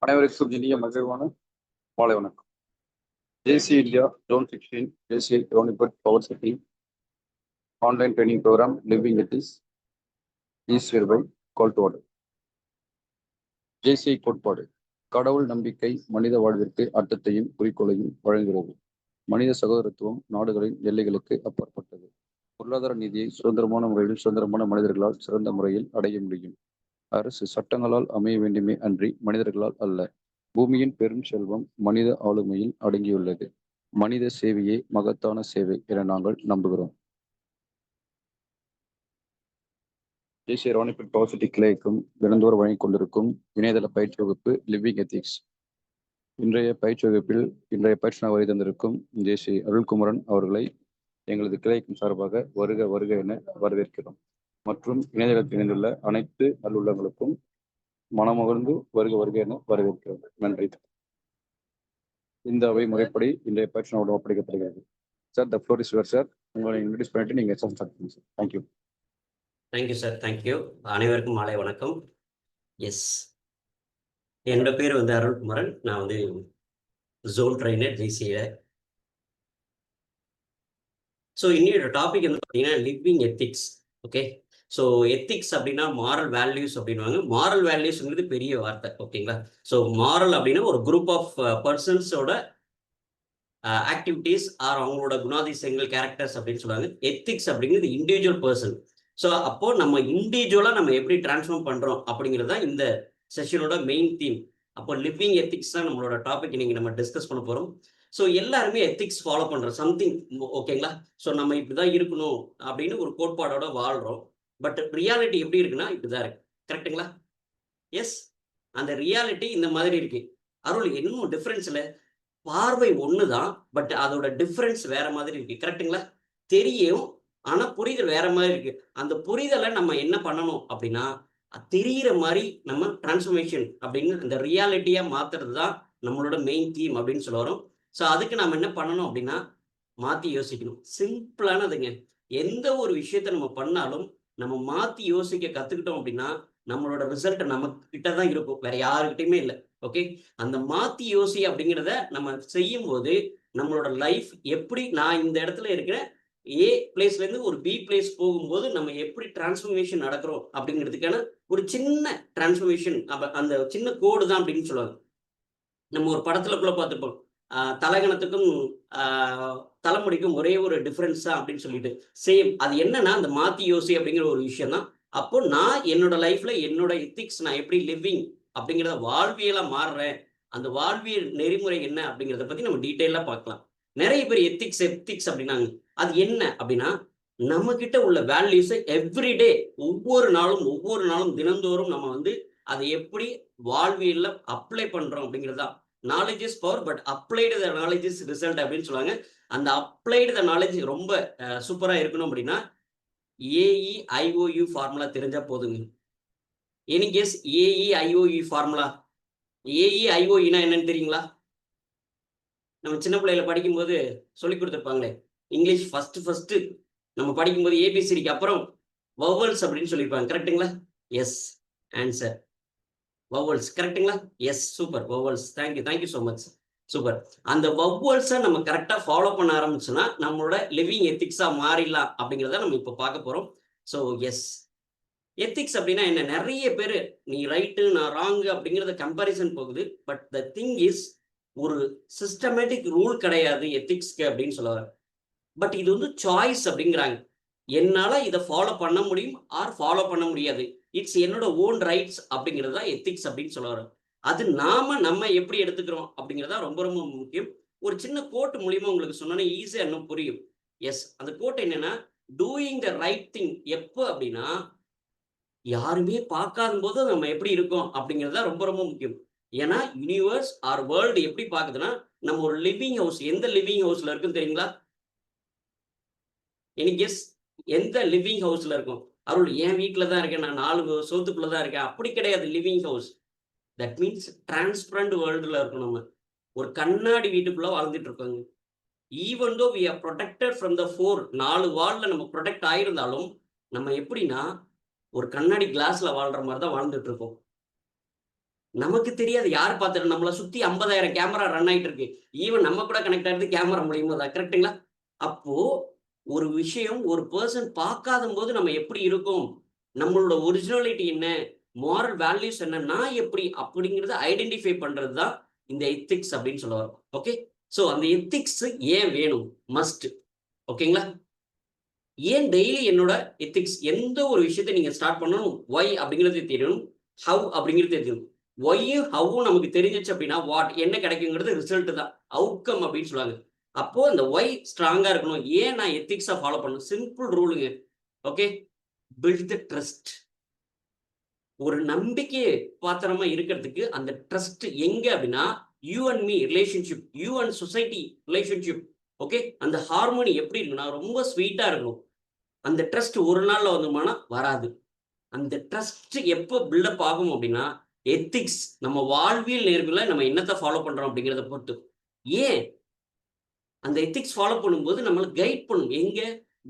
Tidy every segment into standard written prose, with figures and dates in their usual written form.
அனைவருக்கும் இனிய மகிழ்வான மாலை வணக்கம். JC India zone 16 JC Ranipet power city online training programme living it is by call to order. JCI கோட்பாடு கடவுள் நம்பிக்கை மனித வாழ்விற்கு அர்த்தத்தையும் குறிக்கோளையும் வழங்குகிறது. மனித சகோதரத்துவம் நாடுகளின் எல்லைகளுக்கு அப்பாற்பட்டது. பொருளாதார நீதியை சுதந்திரமான முறையில் சுதந்திரமான மனிதர்களால் சிறந்த முறையில் அடைய முடியும். அரசு சட்டங்களால் அமைய வேண்டுமே அன்றி மனிதர்களால் அல்ல. பூமியின் பெரும் செல்வம் மனித ஆளுமையில் அடங்கியுள்ளது. மனித சேவையே மகத்தான சேவை என நாங்கள் நம்புகிறோம். ஜேசி ரோனிபட் பவர் சிட்டி கிளைக்கும் தினந்தோறும் வழங்கிக் கொண்டிருக்கும் இணையதள பயிற்சி வகுப்பு லிவிங் எத்திக்ஸ். இன்றைய பயிற்சி வகுப்பில் பயிற்சியாக வரை தந்திருக்கும் ஜேசி அருள்குமரன் அவர்களை எங்களது கிளைக்கும் சார்பாக வருக வருக என வரவேற்கிறோம். மற்றும் இணையதளத்தில் இணைந்துள்ள அனைத்து நல்லுள்ளங்களுக்கும் மனமகிழ்ந்து வருக வருக என வரவேற்கிறோம். நன்றி. இந்த அவை முறைப்படி இன்றைய பயிற்சியோடு ஒப்படைக்கப்படுகிறது. Sir, the floor is your sir. உங்களை இன்ட்ரடியூஸ் பண்ணிட்டு நீங்கள் ஸ்டார்ட் பண்ணுங்க sir. Thank you. Thank you sir, thank you. அனைவருக்கும் மாலை வணக்கம். எஸ், என்னோட பேர் அருள்குமரன். நான் ஜோன் ட்ரைனர் ஜிசியில். ஸோ இன்னொரு டாபிக் பார்த்தீங்கன்னா living ethics. Okay, so ethics அப்படின்னா மாரல் வேல்யூஸ் அப்படின்வாங்க. மாரல் வேல்யூஸ்ங்கிறது பெரிய வார்த்தை, ஓகேங்களா? ஸோ மாரல் அப்படின்னா ஒரு குரூப் ஆஃப் பர்சன்ஸோட ஆக்டிவிட்டீஸ் ஆர் அவங்களோட குணாதிசயங்கள், கேரக்டர்ஸ் அப்படின்னு சொல்லுவாங்க. எத்திக்ஸ் அப்படிங்கிறது இண்டிவிஜுவல் பர்சன். ஸோ அப்போ நம்ம இண்டிவிஜுவலாக நம்ம எப்படி டிரான்ஸ்ஃபார்ம் பண்ணுறோம் அப்படிங்கிறது தான் இந்த செஷனோட மெயின் தீம். அப்போ லிவிங் எத்திக்ஸ் தான் நம்மளோட டாபிக் இன்னைக்கு நம்ம டிஸ்கஸ் பண்ண போகிறோம். ஸோ எல்லாருமே எத்திக்ஸ் ஃபாலோ பண்ணுறோம் சம்திங், ஓகேங்களா? ஸோ நம்ம இப்படி தான் இருக்கணும் அப்படின்னு ஒரு கோட்பாடோட வாழ்கிறோம். பட் ரியாலிட்டி எப்படி இருக்குன்னா இப்படி தான் இருக்கு, கரெக்டுங்களா? எஸ், அந்த ரியாலிட்டி இந்த மாதிரி இருக்கு. அருள் இன்னும் டிஃப்ரென்ஸ் இல்லை, பார்வை ஒன்று தான், பட் அதோட டிஃப்ரென்ஸ் வேற மாதிரி இருக்கு, கரெக்டுங்களா? தெரியும், ஆனா புரிதல் வேற மாதிரி இருக்கு. அந்த புரிதலை நம்ம என்ன பண்ணணும் அப்படின்னா தெரிகிற மாதிரி நம்ம டிரான்ஸ்ஃபர்மேஷன் அப்படின்னு அந்த ரியாலிட்டியா மாத்துறது தான் நம்மளோட மெயின் தீம் அப்படின்னு சொல்ல வரோம். ஸோ அதுக்கு நம்ம என்ன பண்ணணும் அப்படின்னா மாத்தி யோசிக்கணும். சிம்பிளானதுங்க. எந்த ஒரு விஷயத்த நம்ம பண்ணாலும் நம்ம மாத்தி யோசிக்க கத்துக்கிட்டோம் அப்படின்னா நம்மளோட ரிசல்ட் நம்ம கிட்ட தான் இருக்கும், வேற யாருக்கிட்டையுமே இல்லை. ஓகே, அந்த மாத்தி யோசி அப்படிங்கிறத நம்ம செய்யும் போது நம்மளோட லைஃப் எப்படி, நான் இந்த இடத்துல இருக்கிறேன், ஏ பிளேஸ்ல இருந்து ஒரு பி பிளேஸ் போகும்போது நம்ம எப்படி டிரான்ஸ்ஃபர்மேஷன் நடக்கிறோம் அப்படிங்கிறதுக்கான ஒரு சின்ன டிரான்ஸ்ஃபர்மேஷன், அந்த சின்ன கோடு தான் அப்படின்னு சொல்லுவாங்க. நம்ம ஒரு படத்துல கூட பார்த்துருப்போம், தலகணத்துக்கும் தலைமுடிக்கும் ஒரே ஒரு டிஃபரன்ஸ் தான் அப்படின்னு சொல்லிட்டு. சேம் அது என்னன்னா அந்த மாத்தி யோசி அப்படிங்கிற ஒரு விஷயம் தான். அப்போ நான் என்னோட லைஃப்ல என்னோட எத்திக்ஸ் நான் எப்படி லிவிங் அப்படிங்கிறத வாழ்வியலா மாறுறேன், அந்த வாழ்வியல் நெறிமுறை என்ன அப்படிங்கிறத பத்தி நம்ம டீட்டெயிலா பார்க்கலாம். நிறைய பேர் எத்திக்ஸ் அப்படின்னாங்க. அது என்ன அப்படின்னா நம்ம கிட்ட உள்ள வேல்யூஸை எவ்ரிடே ஒவ்வொரு நாளும் தினந்தோறும் நம்ம அதை எப்படி வாழ்வியல்ல அப்ளை பண்றோம் அப்படிங்கிறதா. Knowledge is power, but applied the knowledge is result அப்படின்னு சொல்லுவாங்க. அந்த அப்ளைடு த நாலேஜ் ரொம்ப சூப்பரா இருக்கணும் அப்படின்னா AEIOU ஃபார்முலா தெரிஞ்சா போதுங்க. Any guess AEIOU formula? AEIOUனா என்னன்னு தெரியுங்களா? நம்ம சின்ன பிள்ளைகளை படிக்கும்போது சொல்லி கொடுத்துருப்பாங்களே, இங்கிலீஷ் ஃபர்ஸ்ட் நம்ம படிக்கும்போது ABCடிக்கு அப்புறம் வவல்ஸ் அப்படின்னு சொல்லியிருப்பாங்க, கரெக்டுங்களா? எஸ், ஆன்சர் வவல்ஸ், கரெக்டுங்களா? Yes, super, vowels. Thank you so much, super. அந்த வவல்ஸை நம்ம கரெக்டாக ஃபாலோ பண்ண ஆரம்பிச்சோன்னா நம்மளோட லிவிங் எத்திக்ஸாக மாறிடலாம் அப்படிங்கிறத நம்ம இப்போ பார்க்க போகிறோம். ஸோ எஸ், எத்திக்ஸ் அப்படின்னா என்ன? நிறைய பேர் நீ ரைட்டு நான் ராங்கு அப்படிங்கிறத கம்பேரிசன் போகுது. பட் த திங் இஸ், ஒரு சிஸ்டமேட்டிக் ரூல் கிடையாது எத்திக்ஸ்க்கு அப்படின்னு சொல்லுவாங்க. பட் இது சாய்ஸ் அப்படிங்கிறாங்க. என்னால இதை ஃபாலோ பண்ண முடியும் ஆர் ஃபாலோ பண்ண முடியாது, இட்ஸ் என்னோட ஓன் ரைட்ஸ் அப்படிங்கிறது தான் எத்திக்ஸ் அப்படின்னு சொல்ல வரோம். அது நம்ம எப்படி எடுத்துக்கிறோம் அப்படிங்கிறதா ரொம்ப ரொம்ப முக்கியம். ஒரு சின்ன கோட் மூலியமா உங்களுக்கு சொன்னோன்னா ஈஸியா இன்னும் புரியும். எஸ், அந்த கோட் என்னன்னா டூயிங் த ரைட் திங். எப்போ அப்படின்னா யாருமே பார்க்காத போது நம்ம எப்படி இருக்கோம் அப்படிங்கிறது தான் ரொம்ப ரொம்ப முக்கியம். ஏன்னா யூனிவர்ஸ் ஆர் வேர்ல்டு எப்படி பார்க்குதுன்னா நம்ம ஒரு லிவிங் ஹவுஸ், எந்த லிவிங் ஹவுஸ்ல இருக்குன்னு தெரியுங்களா? எனக்கு கெஸ், எந்த லிவிங் ஹவுஸ்ல இருக்கும்? அருள் என் வீட்டில் தான் இருக்கேன், நான் 4 சோத்துக்குள்ள தான் இருக்கேன். அப்படி கிடையாது living house. That means transparent வேர்ல்டுல இருக்கும். நம்ம ஒரு கண்ணாடி வீட்டுக்குள்ள வாழ்ந்துட்டு இருக்கோங்க. Even though we are protected from the 4 வால்ல நம்ம ப்ரொடெக்ட் ஆயிருந்தாலும் நம்ம எப்படின்னா ஒரு கண்ணாடி கிளாஸ்ல வாழ்ற மாதிரி தான் வாழ்ந்துட்டு இருக்கோம். நமக்கு தெரியாது யார் பார்த்துட்டு, நம்மளை சுத்தி 50,000 கேமரா ரன் ஆயிட்டு இருக்கு. ஈவன் நம்ம கூட கனெக்ட் ஆகிறது கேமரா மூலியமா தான். கரெக்ட்டுங்களா? அப்போ ஒரு விஷயம் ஒரு பெர்சன் பார்க்காத போது நம்ம எப்படி இருக்கோம்? நம்மளோட ஒரிஜினாலிட்டி என்ன? மாரல் வேல்யூஸ் என்ன? நான் எப்படி? அப்படிங்கிறத ஐடென்டிஃபை பண்றது தான் இந்த எத்திக்ஸ் அப்படின்னு சொல்ல வரோம். ஓகே. ஸோ அந்த எத்திக்ஸ் ஏன் வேணும்? மஸ்ட். ஓகேங்களா? ஏன் டெய்லி என்னோட எத்திக்ஸ் எந்த ஒரு விஷயத்த நீங்க ஸ்டார்ட் பண்ணணும், ஒய் அப்படிங்கிறது தெரியணும், ஹவ் அப்படிங்கிறது தெரியணும். ஒய்யும் ஹவ்வும் நமக்கு தெரிஞ்சிச்சு அப்படின்னா வாட் என்ன கிடைக்குங்கிறது ரிசல்ட் தான், அவுட்கம் அப்படின்னு சொல்லுவாங்க. அப்போ அந்த ஒய் ஸ்ட்ராங்கா இருக்கணும். ஏன் நான் எத்திக்ஸா ஃபாலோ பண்ணணும்? சிம்பிள் ரூலுங்க. ஓகே. Build the trust. ஒரு நம்பிக்கை பாத்திரமா இருக்கிறதுக்கு அந்த ட்ரஸ்ட் எங்க அப்படின்னா, you and me relationship, you and society relationship. Okay. அந்த ஹார்மோனி எப்படி இருக்குன்னா ரொம்ப ஸ்வீட்டா இருக்கணும். அந்த ட்ரஸ்ட் ஒரு நாள்ல வந்துமானா வராது. அந்த ட்ரஸ்ட் எப்போ பில்டப் ஆகும் அப்படின்னா, எத்திக்ஸ் நம்ம வாழ்வியல் நேர்மையில நம்ம என்னத்த ஃபாலோ பண்றோம் அப்படிங்கிறத பொறுத்து. ஏன்? அந்த எத்திக்ஸ் ஃபாலோ பண்ணும்போது நம்மள கைட் பண்ணும். எங்க?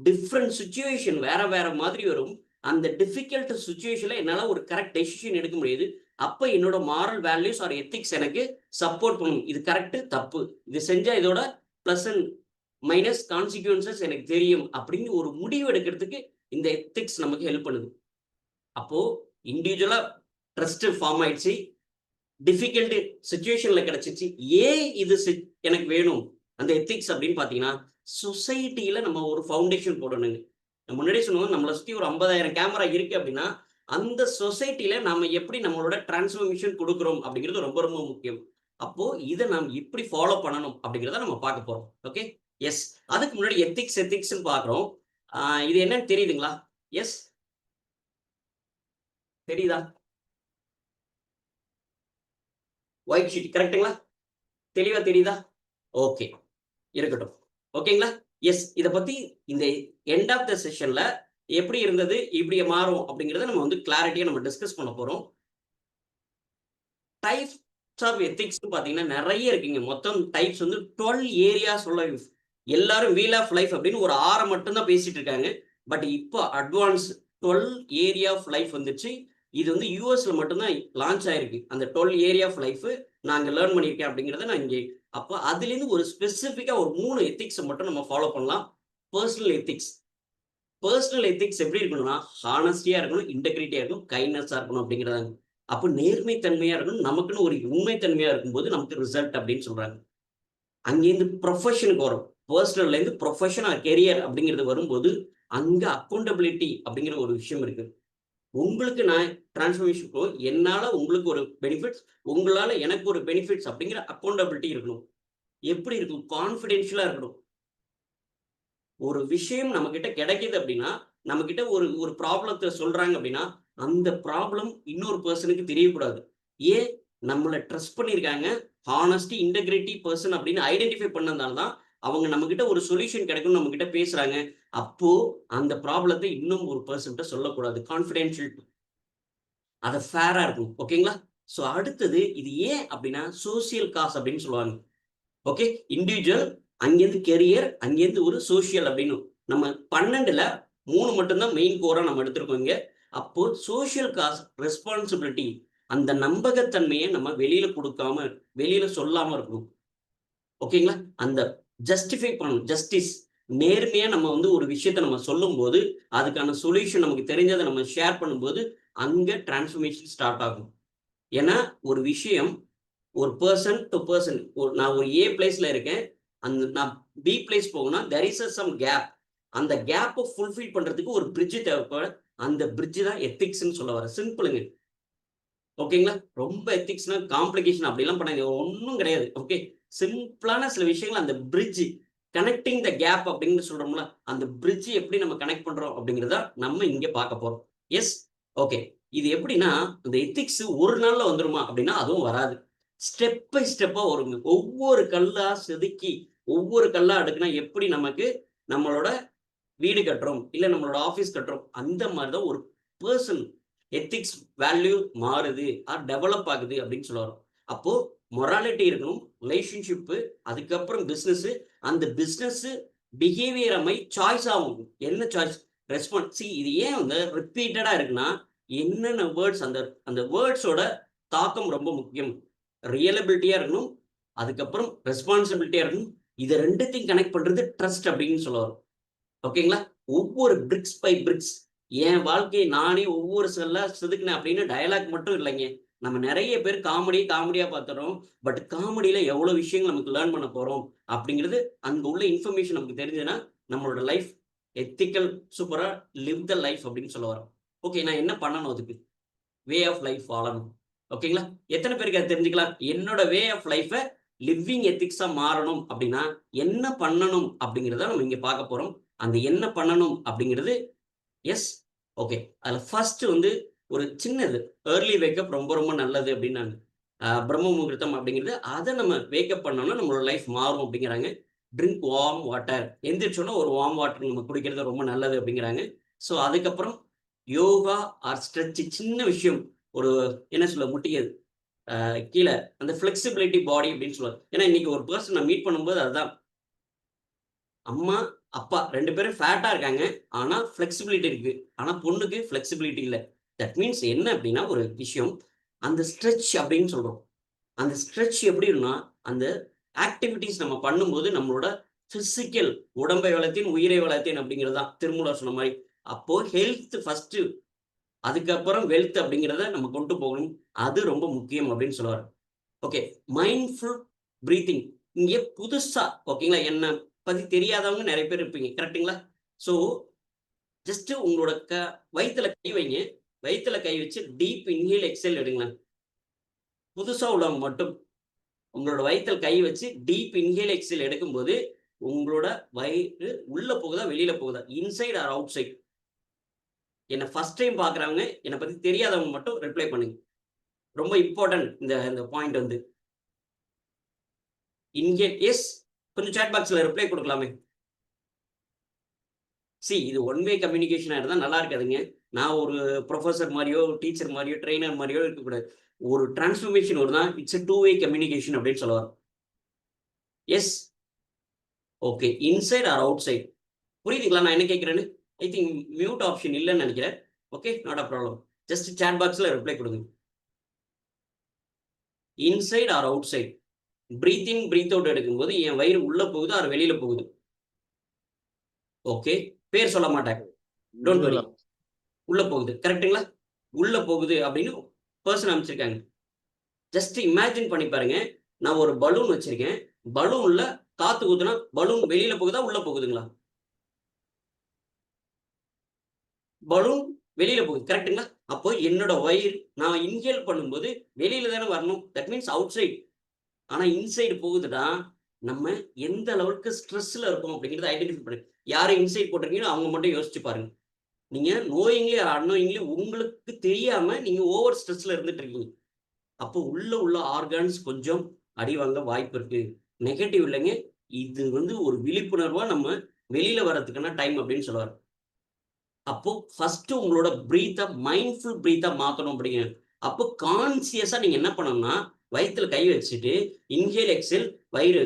டிஃபரண்ட் சிச்சுவேஷன் வேற வேற மாதிரி வரும். அந்த டிஃபிகல்ட் சிச்சுவேஷன்ல என்னால ஒரு கரெக்ட் டெசிஷன் எடுக்க முடியுது. அப்ப என்னோட மாரல் வேல்யூஸ் ஆர் எத்திக்ஸ் எனக்கு சப்போர்ட் பண்ணும். இது கரெக்ட், தப்பு. இது செஞ்சா இதோட பிளஸ் அண்ட் மைனஸ் கான்சிக்வென்சஸ் எனக்கு தெரியும் அப்படின்னு ஒரு முடிவு எடுக்கிறதுக்கு இந்த எத்திக்ஸ் நமக்கு ஹெல்ப் பண்ணுது. அப்போ இண்டிவிஜுவலா ட்ரஸ்ட் ஃபார்ம் ஆயிடுச்சு. டிஃபிகல்ட் சிச்சுவேஷன்ல கிடைச்சிச்சு. ஏன் இது எனக்கு வேணும் அந்த எத்திக்ஸ் அப்படின்னு பாத்தீங்கன்னா, சொசைட்டில நம்ம ஒரு ஃபவுண்டேஷன் போடணுங்க. நான் முன்னாடியே சொன்னோம், நம்மள சுத்தி ஒரு 50,000 கேமரா இருக்கு அப்படின்னா, அந்த சொசைட்டில நாம எப்படி நம்மளோட டிரான்ஸ்ஃபர்மேஷன் குடுக்குறோம் அப்படிங்கிறது ரொம்ப ரொம்ப முக்கியம். அப்போ இத நாம் எப்படி ஃபாலோ பண்ணணும் அப்படிங்கிறத நம்ம பார்க்க போறோம். ஓகே. எஸ். அதுக்கு முன்னாடி எத்திக்ஸ்ன்னு பார்க்குறோம். இது என்னன்னு தெரியுதுங்களா? எஸ். தெரியுதா? ஒயிட் ஷீட் கரெக்ட்டுங்களா? தெளிவா தெரியுதா? ஓகே. இருக்கட்டும். ஓகேங்களா? எஸ். இத பத்தி இந்த எண்ட் ஆஃப் த செஷன்ல எப்படி இருந்தது? இப்படி மாறும் அப்படிங்கிறத நம்ம வந்து கிளாரிட்டியா நம்ம டிஸ்கஸ் பண்ண போறோம். டைப்ஸ் ஆஃப் எத்திக்ஸ்ன்னு பார்த்தீங்கன்னா நெறைய இருக்குங்க. மொத்தம் டைப்ஸ் வந்து 12 ஏரியாஸ் ஆஃப் லைஃப். எல்லாரும் வீல் ஆஃப் லைஃப் அப்படின்னு ஒரு 6 மட்டும் தான் பேசிட்டு இருக்காங்க. பட் இப்போ அட்வான்ஸ் 12 ஏரியா ஆஃப் லைஃப் வந்துருச்சு. இது வந்து யுஎஸ்ல மட்டும் தான் லான்ச் ஆயிருக்கு. அந்த 12 ஏரியா ஆஃப் லைஃப் நான் அங்க லேர்ன் பண்ணியிருக்கேன் அப்படிங்கிறத நான் இங்கே அப்ப அதுலேருந்து ஒரு ஸ்பெசிஃபிக்கா ஒரு 3 எத்திக்ஸ மட்டும் நம்ம ஃபாலோ பண்ணலாம். Personal ethics. பெர்சனல் எத்திக்ஸ் எப்படி இருக்கணும்னா, ஹானஸ்டியா இருக்கணும், இன்டெகிரிட்டியா இருக்கணும், கைண்ட்னஸா இருக்கணும் அப்படிங்கிறதாங்க. அப்ப நேர்மை தன்மையா இருக்கணும். நமக்குன்னு ஒரு உண்மை தன்மையா இருக்கும்போது நமக்கு ரிசல்ட் அப்படின்னு சொல்றாங்க. அங்கேருந்து ப்ரொஃபஷனுக்கு வரும். பெர்சனல்லேருந்து ப்ரொஃபஷன் ஆர் கெரியர் அப்படிங்கிறது வரும்போது, அங்க அக்கவுண்டபிலிட்டி அப்படிங்கிற ஒரு விஷயம் இருக்கு. உங்களுக்கு நான் டிரான்ஸ்ஃபர்மேஷன் என்னால உங்களுக்கு ஒரு பெனிஃபிட்ஸ், உங்களால எனக்கு ஒரு பெனிஃபிட்ஸ் அப்படிங்கிற அக்கவுண்டபிலிட்டி இருக்கணும். எப்படி இருக்கும்? கான்ஃபிடென்ஷியலா இருக்கணும். ஒரு விஷயம் நம்மகிட்ட கிடைக்குது அப்படின்னா, நம்மகிட்ட ஒரு ஒரு ப்ராப்ளத்த சொல்றாங்க அப்படின்னா, அந்த ப்ராப்ளம் இன்னொரு பெர்சனுக்கு தெரியக்கூடாது. ஏன்? நம்மள ட்ரஸ்ட் பண்ணியிருக்காங்க. ஹானஸ்டி, இன்டெகிரிட்டி பெர்சன் அப்படின்னு ஐடென்டிஃபை பண்ணதுனால தான், அவங்க நம்மகிட்ட ஒரு சொல்யூஷன் கிடைக்கும்னு நம்மகிட்ட பேசுறாங்க. அப்போ அந்த ப்ராப்ளத்த இன்னும் ஒரு பெர்சன்ட்ட சொல்லக்கூடாது. கான்ஃபிடென்ஷியல். அத ஃபேரா இருக்கணும். ஓகேங்களா? ஸோ அடுத்தது இது ஏன் அப்படின்னா, சோசியல் காஸ் அப்படின்னு சொல்லுவாங்க. ஓகே. இண்டிவிஜுவல், அங்கேருந்து கெரியர், அங்கேருந்து ஒரு சோசியல் அப்படின்னு. நம்ம 12ல 3 மட்டும் தான் மெயின் கோரா நம்ம எடுத்திருக்கோம் இங்க. அப்போ சோசியல் காஸ் ரெஸ்பான்சிபிலிட்டி. அந்த நம்பகத்தன்மைய நம்ம வெளியில குடுக்காம, வெளியில சொல்லாம இருக்கணும். ஓகேங்களா? அந்த ஜஸ்டிஃபை பண்ணணும். ஜஸ்டிஸ். நேர்மையா நம்ம வந்து ஒரு விஷயத்த நம்ம சொல்லும்போது, அதுக்கான சொல்யூஷன் நமக்கு தெரிஞ்சத நம்ம ஷேர் பண்ணும்போது, அங்க டிரான்ஸ்ஃபர்மேஷன் ஸ்டார்ட் ஆகும். ஏன்னா, ஒரு விஷயம் ஒரு பெர்சன் டூ பெர்சன் நான் ஒரு ஏ பிளேஸ்ல இருக்கேன். நான் பி பிளேஸ் போகணும்னா தேர் இஸ் சம் கேப். அந்த கேப்ப ஃபுல்ஃபில் பண்றதுக்கு ஒரு பிரிட்ஜ் தேவைப்படும். அந்த பிரிட்ஜ் தான் எத்திக்ஸ்ன்னு சொல்ல வரேன். சிம்பிளுங்க. ஓகேங்களா? ரொம்ப எத்திக்ஸ்னா காம்ப்ளிகேஷன் அப்படிலாம் பண்ணாதீங்க. ஒண்ணும் கிடையாது. ஓகே. சிம்பிளான சில விஷயங்கள் அந்த பிரிட்ஜ் கனெக்டிங் த கேப் அப்படின்னு சொல்றோம்ல, அந்த பிரிட்ஜ் எப்படி நம்ம கனெக்ட் பண்றோம் அப்படிங்கிறத நம்ம இங்க பார்க்க போறோம். எஸ். ஓகே. இது எப்படின்னா, இந்த எத்திக்ஸ் ஒரு நாள்ல வந்துருமா அப்படின்னா அதுவும் வராது. ஸ்டெப் பை ஸ்டெப்பா வருங்க. ஒவ்வொரு கல்லா செதுக்கி, ஒவ்வொரு கல்லா அடுக்குனா எப்படி நமக்கு நம்மளோட வீடு கட்டுறோம், இல்ல நம்மளோட ஆஃபீஸ் கட்டுறோம். அந்த மாரி தான் ஒரு பெர்சன் எத்திக்ஸ் வேல்யூ மாறுது ஆர் டெவலப் ஆகுது அப்படின்னு சொல்ல வரோம். அப்போ மொராலிட்டி இருக்கணும், ரிலேஷன்ஷிப், அதுக்கப்புறம் பிசினஸ். அந்த பிசினஸ் பிஹேவியர் சாய்ஸ் ஆகும். என்ன சாய்ஸ்? ரெஸ்பான்ஸ். இது ஏன் வந்து ரிப்பீட்டடா இருக்குன்னா, என்னென்ன வேர்ட்ஸ் அந்த அந்த வேர்ட்ஸோட தாக்கம் ரொம்ப முக்கியம். ரியலபிலிட்டியா இருக்கணும், அதுக்கப்புறம் ரெஸ்பான்சிபிலிட்டியா இருக்கணும். இதை ரெண்டுத்தையும் கனெக்ட் பண்றது ட்ரஸ்ட் அப்படின்னு சொல்ல வரும். ஓகேங்களா? ஒவ்வொரு பிரிக்ஸ் பை பிரிக்ஸ் என் வாழ்க்கையை நானே ஒவ்வொரு செல்லா செதுக்கினேன் அப்படின்னு டயலாக் மட்டும் இல்லைங்க. நம்ம நிறைய பேர் காமெடியா பார்த்துறோம். பட் காமெடியில எவ்வளவு விஷயங்கள் நமக்கு லேர்ன் பண்ண போறோம் அப்படிங்கிறது, அங்க உள்ள இன்ஃபர்மேஷன் நமக்கு தெரிஞ்சதுன்னா நம்மளோட லைஃப் எத்திக்கல் சூப்பரா லிவ் த லைஃப் அப்படின்னு சொல்ல வரோம். ஓகே, நான் என்ன பண்ணணும் அதுக்கு? வே ஆஃப் லைஃப் வாழணும். ஓகேங்களா? எத்தனை பேருக்கு அது தெரிஞ்சுக்கலாம்? என்னோட வே ஆஃப் லைஃபை லிவிங் எத்திக்ஸா மாறணும் அப்படின்னா என்ன பண்ணணும் அப்படிங்கிறத நம்ம இங்க பார்க்க போறோம். அந்த என்ன பண்ணணும் அப்படிங்கிறது எஸ். ஓகே, அதுல ஃபர்ஸ்ட் வந்து ஒரு சின்னது ஏர்லி வேக்கப் ரொம்ப ரொம்ப நல்லது அப்படின்னாங்க. பிரம்ம முகூர்த்தம் அப்படிங்கிறது அதை நம்ம வேக்கப் பண்ணோம்னா நம்மளோட லைஃப் மாறும் அப்படிங்கிறாங்க. ட்ரிங்க் வார்ம் வாட்டர், எந்திரிச்சோன்னா ஒரு வார்ம் வாட்டர் நம்ம குடிக்கிறது ரொம்ப நல்லது அப்படிங்கிறாங்க. ஸோ அதுக்கப்புறம் யோகா ஆர் ஸ்ட்ரெச், சின்ன விஷயம், ஒரு என்ன சொல்ல முட்டியது கீழே அந்த ஃபிளெக்சிபிலிட்டி பாடி அப்படின்னு சொல்லுவாங்க. ஏன்னா இன்னைக்கு ஒரு பர்சன் நான் மீட் பண்ணும்போது அதுதான், அம்மா அப்பா 2 பேரும் ஃபேட்டா இருக்காங்க. ஆனா ஃப்ளெக்சிபிலிட்டி இருக்கு. ஆனா பொண்ணுக்கு ஃப்ளெக்சிபிலிட்டி இல்ல. தட் மீன்ஸ் என்ன அப்படின்னா ஒரு விஷயம், அந்த ஸ்ட்ரெச் அப்படின்னு சொல்றோம். அந்த ஸ்ட்ரெச் எப்படின்னா, அந்த ஆக்டிவிட்டீஸ் நம்ம பண்ணும்போது நம்மளோட பிசிக்கல் உடம்பை வளர்த்தேன், உயிரை வளர்த்தேன் அப்படிங்கிறது தான் திருமூலர் சொன்ன மாரி. அப்போ ஹெல்த் ஃபர்ஸ்ட், அதுக்கப்புறம் வெல்த் அப்படிங்கிறத நம்ம கொண்டு போகணும். அது ரொம்ப முக்கியம் அப்படின்னு சொல்லுவாரு. Okay, mindful breathing. இங்கே புதுசா ஓகேங்களா, என்ன பத்தி தெரியாதவங்க நிறைய பேர் இருப்பீங்க. கரெக்ட்டுங்களா? ஸோ ஜஸ்ட் உங்களோட வயித்துல கை வைங்க. வயித்துல கை வச்சு டீப் இன்ஹேல், எக்ஸேல் எடுங்களேன். புதுசா உள்ளவங்க மட்டும் உங்களோட வயித்துல கை வச்சு டீப் இன்ஹேல், எக்ஸேல் எடுக்கும்போது உங்களோட வயிறு உள்ள போகுதா, வெளியில போகுதா? Inside or outside? என்ன ஃபர்ஸ்ட் டைம் பார்க்குறவங்க, என்ன பத்தி தெரியாதவங்க மட்டும் ரிப்ளை பண்ணுங்க. ரொம்ப இம்பார்ட்டன்ட் இந்த இந்த பாயிண்ட் வந்து. Inhale yes. கொஞ்சம் சாட் பாக்ஸ்ல ரிப்ளை குடுக்கலாமே. இது ஒன் வே கம்யூனிகேஷனா இருந்தா நல்லா இருக்காதுங்க. நான் ஒரு புரொஃபசர் மாரியோ, டீச்சர் மாரியோ, ட்ரெய்னர் மாரியோ இருக்கக்கூடாது. ஒரு டிரான்ஸ்ஃபர்மேஷன் வருதுன்னா, it's a two way communication அப்படின்னு சொல்ல வரோம். Yes. Okay. Inside or outside? புரியுதுங்களா நான் என்ன கேட்கிறேன்னு? ஐ திங்க் மியூட் ஆப்ஷன் இல்லன்னு நெனைக்கிறேன். Okay, not a problem. Just chat பாக்ஸ்ல ரிப்ளை குடுங்க. Inside or outside? Breathe in, breathe out எடுக்கும்போது என் வயிறு உள்ள போகுது ஆர் வெளியில போகுது? ஓகே. பேர் சொல்ல மாட்டேன். Don't worry. உள்ள போகுது. கரெக்ட்டுங்களா? உள்ள போகுது அப்படின்னு பெர்சன் அனுப்பிச்சிருக்காங்க. ஜஸ்ட் இமேஜின் பண்ணி பாருங்க. நான் ஒரு பலூன் வச்சிருக்கேன். பலூன்ல காத்து ஊத்துனா பலூன் வெளியில போகுதா? உள்ள போகுதுங்களா? பலூன் வெளியில போகுது. கரெக்ட்டுங்களா? அப்போ என்னோட வயிறு நான் இன்ஹேல் பண்ணும்போது வெளியில தானே வரணும். That means outside. ஆனா இன்சைடு போகுதுன்னா, நம்ம எந்த அளவுக்கு ஸ்ட்ரெஸ்ல இருக்கோம் அப்படிங்கிறத ஐடென்டிஃபை பண்ணுங்க. யாரு இன்சைட் போட்டிருக்கீங்களோ அவங்க மட்டும் யோசிச்சு பாருங்க. நீங்க நோயிங்லி ஆர் அன்னோயிங்லி உங்களுக்கு தெரியாம நீங்க ஓவர் ஸ்ட்ரெஸ்ல இருந்துட்டு இருக்கீங்க. அப்போ உள்ள ஆர்கான்ஸ் கொஞ்சம் அடி வாங்க வாய்ப்பு இருக்கு. நெகட்டிவ் இல்லைங்க. இது வந்து ஒரு விழிப்புணர்வா நம்ம வெளியில வர்றதுக்கான டைம் அப்படின்னு சொல்லுவாரு. அப்போ ஃபர்ஸ்ட் உங்களோட பிரீத்த மைண்ட்ஃபுல் பிரீத்தா மாத்தணும் அப்படிங்க. அப்போ கான்ஷியஸா நீங்க என்ன பண்ணணும்னா, வயித்துல கை வச்சுட்டு இன்ஹேல், எக்ஸேல், வயிறு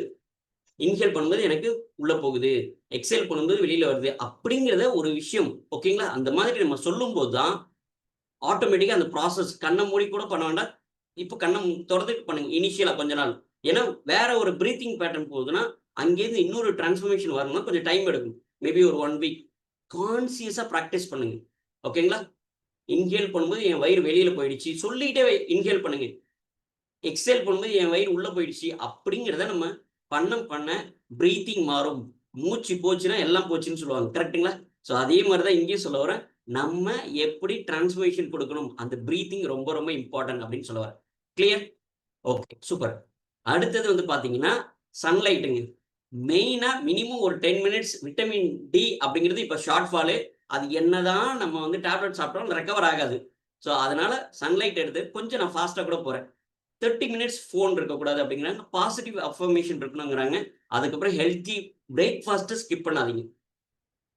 இன்ஹேல் பண்ணும்போது எனக்கு உள்ள போகுது. எக்ஸேல் பண்ணும்போது வெளியில வருது. அப்படிங்கிறத ஒரு விஷயம். ஓகேங்களா? அந்த மாதிரி நம்ம சொல்லும்போது தான் ஆட்டோமேட்டிக்கா அந்த ப்ராசஸ் கண்ண மூடி கூட பண்ண வேண்டாம். இப்ப கண்ண தொறந்துட்டு பண்ணுங்க. இனிஷியலா கொஞ்ச நாள். ஏன்னா வேற ஒரு பிரீத்திங் பேட்டர்ன் போகுதுன்னா, அங்கேருந்து இன்னொரு டிரான்ஸ்ஃபர்மேஷன் வரணும்னா கொஞ்சம் டைம் எடுக்கும். மேபி ஒரு 1 வீக். கான்ஷியஸா பிராக்டிஸ் பண்ணுங்க. ஓகேங்களா? இன்ஹேல் பண்ணும்போது என் வயிறு வெளியில போயிடுச்சு. சொல்லிட்டே இன்ஹேல் பண்ணுங்க. எக்ஸேல் பண்ணும்போது என் வயிறு உள்ள போயிடுச்சு. அப்படிங்கிறத நம்ம பண்ண பிரீத்திங் மாறும். மூச்சு போச்சுன்னா எல்லாம் போச்சுன்னு சொல்லுவாங்க. கரெக்ட்டுங்களா? ஸோ அதே மாரி தான் இங்கேயும் சொல்ல வரேன். நம்ம எப்படி டிரான்ஸ்ஃபர்மேஷன் குடுக்கணும். அந்த பிரீத்திங் ரொம்ப ரொம்ப இம்பார்ட்டன்ட் அப்படின்னு சொல்ல வரேன். கிளியர்? Okay, super. அடுத்தது வந்து பார்த்தீங்கன்னா, சன்லைட்டுங்க. மெயினா மினிமம் ஒரு 10 மினிட்ஸ் விட்டமின் டி அப்படிங்கிறது இப்ப ஷார்ட் ஃபாலு. அது என்னதான் நம்ம வந்து டேப்லெட் சாப்பிட்டாலும் ரெக்கவர் ஆகாது. ஸோ அதனால சன்லைட் எடுத்து கொஞ்சம் நான் ஃபாஸ்ட்டா கூட போறேன். 30 மினிட்ஸ் ஃபோன் இருக்கக்கூடாது அப்படிங்கிறாங்க. பாசிட்டிவ் அஃபர்மேஷன் இருக்கணுங்கிறாங்க. அதுக்கப்புறம் ஹெல்த்தி பிரேக்ஃபாஸ்ட்ட ஸ்கிப் பண்ணாதீங்க.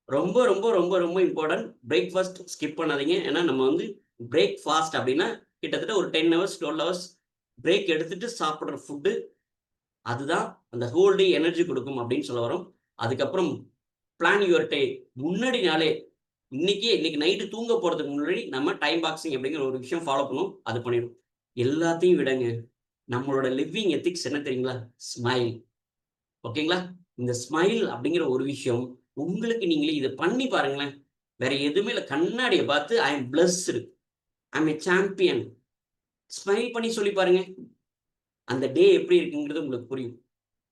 ரொம்ப, ரொம்ப, ரொம்ப, ரொம்ப இம்பார்ட்டன்ட். பிரேக்ஃபாஸ்ட் ஸ்கிப் பண்ணாதீங்க. ஏன்னா நம்ம வந்து பிரேக்ஃபாஸ்ட் அப்படின்னா கிட்டத்தட்ட ஒரு 10 ஹவர்ஸ், 12 ஹவர்ஸ் பிரேக் எடுத்துட்டு சாப்பிடுற ஃபுட்டு. அதுதான் அந்த ஹோல் டே எனர்ஜி குடுக்கும் அப்படின்னு சொல்ல வரோம். அதுக்கப்புறம் பிளான் யுவர் டே. முன்னாடி நாளே இன்னைக்கு நைட்டு தூங்க போறதுக்கு முன்னாடி நம்ம டைம் பாக்ஸிங் அப்படிங்கிற ஒரு விஷயம் ஃபாலோ பண்ணுவோம். அது பண்ணிடும். எல்லாத்தையும் விடங்க, நம்மளோட லிவிங் எத்திக்ஸ் என்ன தெரியுங்களா? ஸ்மைல். ஓகேங்களா? இந்த ஸ்மைல் அப்படிங்கிற ஒரு விஷயம் உங்களுக்கு நீங்களே இதை பண்ணி பாருங்களேன். வேற எதுவுமே இல்லை. கண்ணாடியை பார்த்து I am blessed, I M A champion, smile பண்ணி சொல்லி பாருங்க. அந்த டே எப்படி இருக்குங்கிறது உங்களுக்கு புரியும்.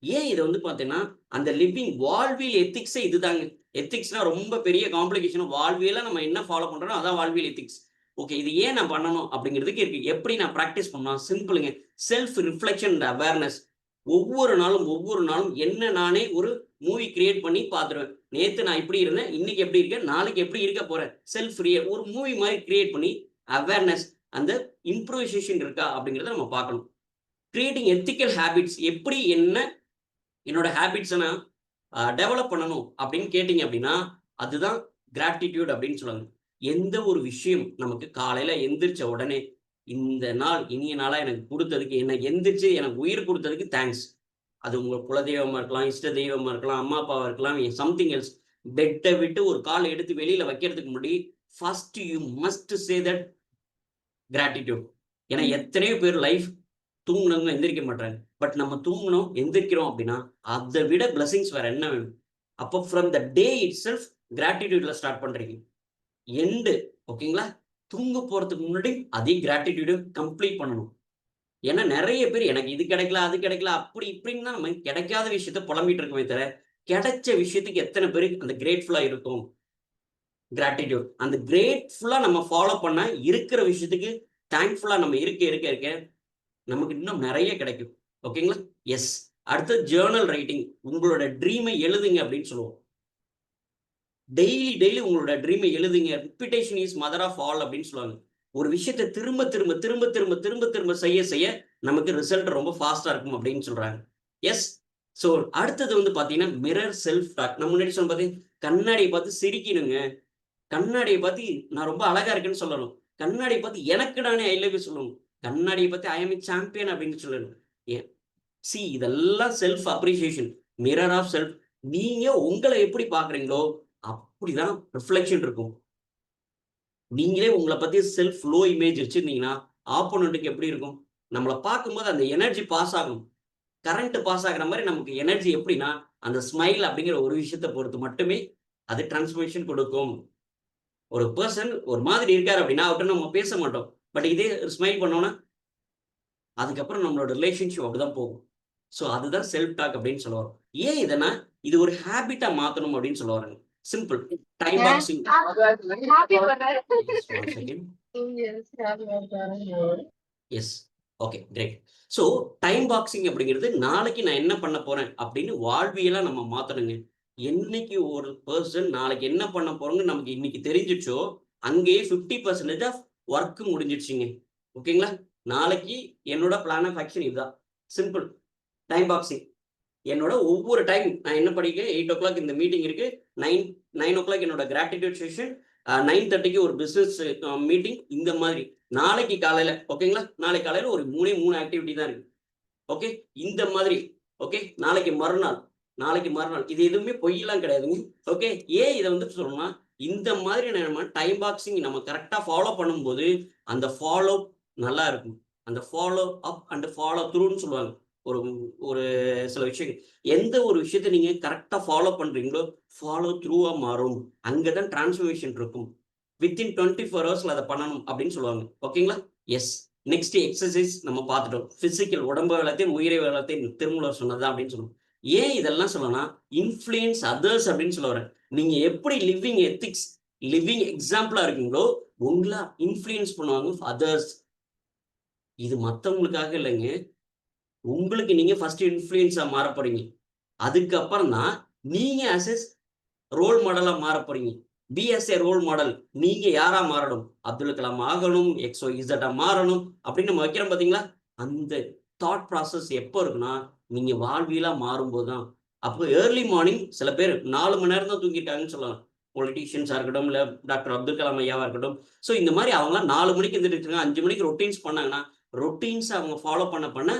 ஏன் இதை வந்து பார்த்தீங்கன்னா, அந்த லிவிங் வாழ்வியல் எத்திக்ஸே இதுதாங்க. எத்திக்ஸ்னா ரொம்ப பெரிய காம்ப்ளிகேஷன். வாழ்வியலா நம்ம என்ன ஃபாலோ பண்றோமோ அதான் வாழ்வியல் எத்திக்ஸ். ஓகே, இது ஏன் நான் பண்ணணும் அப்படிங்கிறதுக்கு இருக்கு. எப்படி நான் பிராக்டிஸ் பண்ணலாம்? சிம்பிளுங்க. Self reflection and awareness. ஒவ்வொரு நாளும் என்ன நானே ஒரு மூவி கிரியேட் பண்ணி பார்த்துருவேன். நேத்து நான் இப்படி இருந்தேன், இன்னைக்கு எப்படி இருக்கேன், நாளைக்கு எப்படி இருக்க போறேன். செல்ஃப் ஒரு மூவி மாதிரி கிரியேட் பண்ணி அவேர்னஸ், அந்த இம்ப்ரூவைசேஷன் இருக்கா அப்படிங்கிறத நம்ம பார்க்கணும். Creating ethical habits. எப்படி என்னோட ஹேபிட்ஸை நான் டெவலப் பண்ணணும் அப்படின்னு கேட்டிங்க அப்படின்னா, அதுதான் கிராட்டிடியூட் அப்படின்னு சொல்லுவாங்க. எந்த ஒரு விஷயம் நமக்கு காலையில எந்திரிச்ச உடனே, இந்த நாள் இனிய நாளா எனக்கு கொடுத்ததுக்கு, என்ன எந்திரிச்சு எனக்கு உயிர் கொடுத்ததுக்கு தேங்க்ஸ். அது உங்க குலதெய்வமா இருக்கலாம், இஷ்ட தெய்வமா இருக்கலாம், அம்மா அப்பாவா இருக்கலாம், சம்திங் எல்ஸ். பெட்டை விட்டு ஒரு கால் எடுத்து வெளியில வைக்கிறதுக்கு முன்னாடி first you must say that gratitude. ஏன்னா எத்தனையோ பேர் லைஃப் தூங்குனவங்க எந்திரிக்க மாட்டாங்க. பட் நம்ம தூங்கணும், எந்திரிக்கிறோம் அப்படின்னா அதை விட பிளஸிங்ஸ் வேற என்ன வேணும்? அப்போ from the day it self கிராட்டிடியூட்ல ஸ்டார்ட் பண்றீங்க. எண்டு ஓகேங்களா? தூங்க போறதுக்கு முன்னாடி அதே கிராட்டிடியூட கம்ப்ளீட் பண்ணணும். ஏன்னா நிறைய பேர் எனக்கு இது கிடைக்கல, அது கிடைக்கல, அப்படி இப்படின்னு தான் நம்ம கிடைக்காத விஷயத்த புலம்பிட்டு இருக்கோமே தவிர, கிடைச்ச விஷயத்துக்கு எத்தனை பேருக்கு அந்த கிரேட்ஃபுல்லா இருக்கும்? கிராட்டிடியூட். அந்த கிரேட்ஃபுல்லா நம்ம ஃபாலோ பண்ண இருக்கிற விஷயத்துக்கு தேங்க்ஃபுல்லா நம்ம இருக்க நமக்கு இன்னும் நிறைய கிடைக்கும். ஓகேங்களா? எஸ். அடுத்து ஜேர்னல் ரைட்டிங். உங்களோட ட்ரீமை எழுதுங்க அப்படின்னு சொல்லுவோம். டெய்லி உங்களோட ட்ரீமை எழுதுங்க. Repetition is mother of all அப்படின்னு சொல்லுவாங்க. ஒரு விஷயத்தை திரும்ப செய்ய நமக்கு ரிசல்ட் ரொம்ப ஃபாஸ்டா இருக்கும் அப்படின்னு சொல்றாங்க. எஸ். ஸோ அடுத்தது வந்து பார்த்தீங்கன்னா மிரர் செல்ஃப் டாக். நான் முன்னாடி சொன்ன பார்த்தீங்கன்னா, கண்ணாடியை பார்த்து சிரிக்கணுங்க. கண்ணாடியை பார்த்து நான் ரொம்ப அழகா இருக்கேன்னு சொல்லணும். கண்ணாடியை பார்த்து எனக்கு நானே ஐ லவ் யூ சொல்லணும். கண்ணாடியை பார்த்து ஐ எம் ஏ சாம்பியன் அப்படின்னு சொல்லணும். ஏன் இதெல்லாம் self appreciation. Mirror of self. நீங்க உங்களை எப்படி பார்க்குறீங்களோ அப்படிதான் ரிஃப்ளெக்ஷன் இருக்கும். நீங்களே உங்களை பத்தி செல்ஃப் லோ இமேஜ் வச்சிருந்தீங்கன்னா ஆப்போனண்ட்டுக்கு எப்படி இருக்கும்? நம்மளை பார்க்கும்போது அந்த எனர்ஜி பாஸ் ஆகும். கரண்ட் பாஸ் ஆகுற மாதிரி நமக்கு எனர்ஜி எப்படின்னா, அந்த ஸ்மைல் அப்படிங்கிற ஒரு விஷயத்தை பொறுத்து மட்டுமே அது டிரான்ஸ்ஃபர்மேஷன் கொடுக்கும். ஒரு பர்சன் ஒரு மாதிரி இருக்காரு அப்படின்னா அவர்கிட்ட நம்ம பேச மாட்டோம். பட் இதே ஸ்மைல் பண்ணோம்னா அதுக்கப்புறம் நம்மளோட ரிலேஷன்ஷிப் அப்படிதான் போகும். ஸோ அதுதான் செல்ஃப் டாக் அப்படின்னு சொல்ல வரோம். ஏன் இதனா இது ஒரு ஹேபிட்டா மாத்தணும் அப்படின்னு சொல்ல வராங்க. Simple. Time boxing. Yes. Okay, great. So time boxing அப்படிங்கிறது நாளைக்கு நான் என்ன பண்ண போறேன் அப்படின்னு வாழ்வியலா நம்ம மாத்தணுங்க. என்னைக்கு ஒரு பர்சன் நாளைக்கு என்ன பண்ண போறோம்னு நமக்கு இன்னைக்கு தெரிஞ்சிச்சோ, அங்கேயே 50% ஆஃப் ஒர்க் முடிஞ்சிடுச்சுங்க. ஓகேங்களா? நாளைக்கு என்னோட பிளான் ஆஃப் ஆக்ஷன் இதுதான். சிம்பிள். Time boxing. என்னோட ஒவ்வொரு டைம் நான் என்ன படிக்கிறேன், 8:00 இந்த மீட்டிங் இருக்கு, 9:00 என்னோட கிராட்டிடியூட் செஷன், 9:30 ஒரு பிசினஸ் மீட்டிங். இந்த மாதிரி நாளைக்கு காலையில ஓகேங்களா? நாளைக்கு காலையில ஒரு 3 ஆக்டிவிட்டி தான் இருக்கு. ஓகே, இந்த மாதிரி. ஓகே, நாளைக்கு மறுநாள் இது எதுவுமே பொய்யெல்லாம் கிடையாதுங்க. ஓகே, ஏன் இதை வந்து சொல்லணும்னா, இந்த மாதிரி நம்ம டைம் பாக்ஸிங் நம்ம கரெக்டா ஃபாலோ பண்ணும்போது அந்த ஃபாலோ நல்லா இருக்கும். அந்த ஃபாலோ அப் அண்ட் ஃபாலோ த்ரூன்னு சொல்லுவாங்க. ஒரு ஒரு சில விஷயங்கள் எந்த ஒரு விஷயத்தை நீங்க கரெக்டா ஃபாலோ பண்றீங்களோ ஃபாலோ த்ரூவா மாறும். அங்கதான் டிரான்ஸ்ஃபர்மேஷன் இருக்கும். வித்தின் 24 ஹவர்ஸ்ல அதை பண்ணணும் அப்படின்னு சொல்லுவாங்க. ஓகேங்களா? எஸ். நெக்ஸ்ட் எக்ஸசைஸ் நம்ம பார்த்துட்டோம். பிசிக்கல் உடம்பு வளத்தையும் உயிரை வளத்தையும் திருமூலர் சொன்னதா அப்படின்னு சொல்லுவோம். ஏன் இதெல்லாம் சொல்லலாம்? இன்ஃப்ளூயன்ஸ் அதர்ஸ் அப்படின்னு சொல்ல வரேன். நீங்க எப்படி லிவிங் எத்திக்ஸ், லிவிங் எக்ஸாம்பிளா இருக்கீங்களோ உங்களை இன்ஃப்ளூயன்ஸ் பண்ணுவாங்க அதர்ஸ். இது மற்றவங்களுக்காக இல்லைங்க. உங்களுக்கு நீங்க ஃபர்ஸ்ட் இன்ஃப்ளூயன்ஸா மாற போறீங்க. அதுக்கப்புறம் தான் நீங்க ஆஸ் எ ரோல் மாடலா மாற போறீங்க. Be as a role model. நீங்க யாரா மாறணும்? அப்துல் கலாம் ஆகணும், XYZ மாறணும் அப்படின்னு நம்ம வைக்கிறோம் பாத்தீங்களா? அந்த தாட் ப்ராசஸ் எப்போ இருக்குன்னா நீங்க வாழ்வியலா மாறும்போது தான். அப்போ ஏர்லி மார்னிங் சில பேர் 4 மணி நேரம் தான் தூங்கிட்டாங்கன்னு சொல்லலாம். பொலிட்டீஷியன்ஸா இருக்கட்டும், இல்ல டாக்டர் அப்துல் கலாம் ஐயாவா இருக்கட்டும். ஸோ இந்த மாதிரி அவங்களாம் 4 மணிக்கு எந்திரிச்சிருக்காங்க, 5 மணிக்கு ரொட்டீன்ஸ் பண்ணாங்கன்னா ரொட்டீன்ஸ் அவங்க ஃபாலோ பண்ண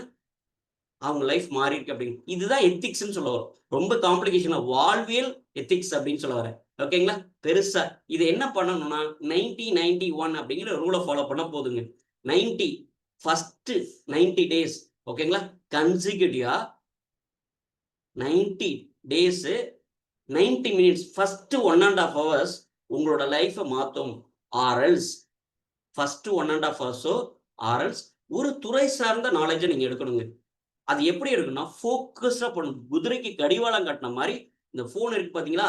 அவங்க லைஃப் மாறிருக்கு அப்படின்னு. இதுதான் எத்திக்ஸ்ன்னு சொல்ல வரும். ரொம்ப காம்ப்ளிகேஷனா வாழ்வியல் எத்திக்ஸ் அப்படின்னு சொல்ல வரேன். ஓகேங்களா? பெருசா இது என்ன பண்ணணும்னா 90-90-1 அப்படிங்கிற ரூலை ஃபாலோ பண்ண போதுங்க. 90 ஃபர்ஸ்ட் 90 days ஓகேங்களா, கன்சிக்யூட்டிவா 90 days 90 minutes ஃபர்ஸ்ட் 1.5 hours உங்களோட லைஃபை மாற்றும். ஆர்எல்ஸ் ஃபர்ஸ்ட் 1.5 hours ஆர்எல்ஸ் ஒரு துறை சார்ந்த நாலேஜை நீங்க எடுக்கணுங்க. அது எப்படி இருக்குன்னா ஃபோக்கஸ்டா பண்ணணும். குதிரைக்கு கடிவாளம் கட்டின மாதிரி இந்த போன் இருக்கு பாத்தீங்களா,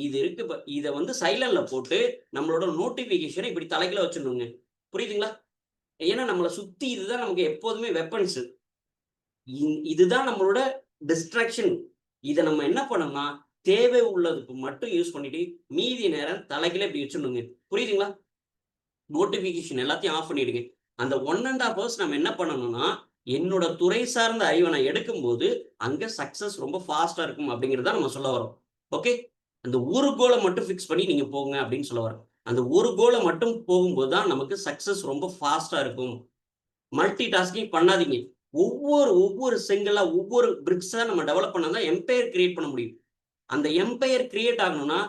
இது இருக்கு. இதை வந்து சைலண்ட்ல போட்டு நம்மளோட நோட்டிபிகேஷனை இப்படி தலைகீழ வச்சிடணுங்க. புரியுதுங்களா? ஏன்னா நம்மளை சுத்தி இதுதான் நமக்கு எப்போதுமே வெப்பன்ஸ். இதுதான் நம்மளோட டிஸ்ட்ராக்ஷன். இதை நம்ம என்ன பண்ணோம்னா தேவை உள்ளதுக்கு மட்டும் யூஸ் பண்ணிட்டு மீதி நேரம் தலைகீழ இப்படி வச்சிடணுங்க. புரியுதுங்களா? நோட்டிபிகேஷன் எல்லாத்தையும் ஆஃப் பண்ணிடுங்க. அந்த 1.5 hours நம்ம என்ன பண்ணணும்னா என்னோட துறை சார்ந்த அறிவை நான் எடுக்கும்போது அங்க சக்சஸ் ரொம்ப ஃபாஸ்டா இருக்கும் அப்படிங்கிறத நம்ம சொல்ல வரோம். ஓகே, அந்த ஒரு கோலை மட்டும் ஃபிக்ஸ் பண்ணி நீங்க போங்க அப்படின்னு சொல்ல வரோம். அந்த ஒரு கோலை மட்டும் போகும்போது தான் நமக்கு சக்சஸ் ரொம்ப ஃபாஸ்டா இருக்கும். மல்டி டாஸ்கிங் பண்ணாதீங்க. ஒவ்வொரு செங்கலா ஒவ்வொரு பிரிக்ஸா நம்ம டெவலப் பண்ணாதான் எம்பையர் கிரியேட் பண்ண முடியும். அந்த எம்பையர் கிரியேட் ஆகணும்னா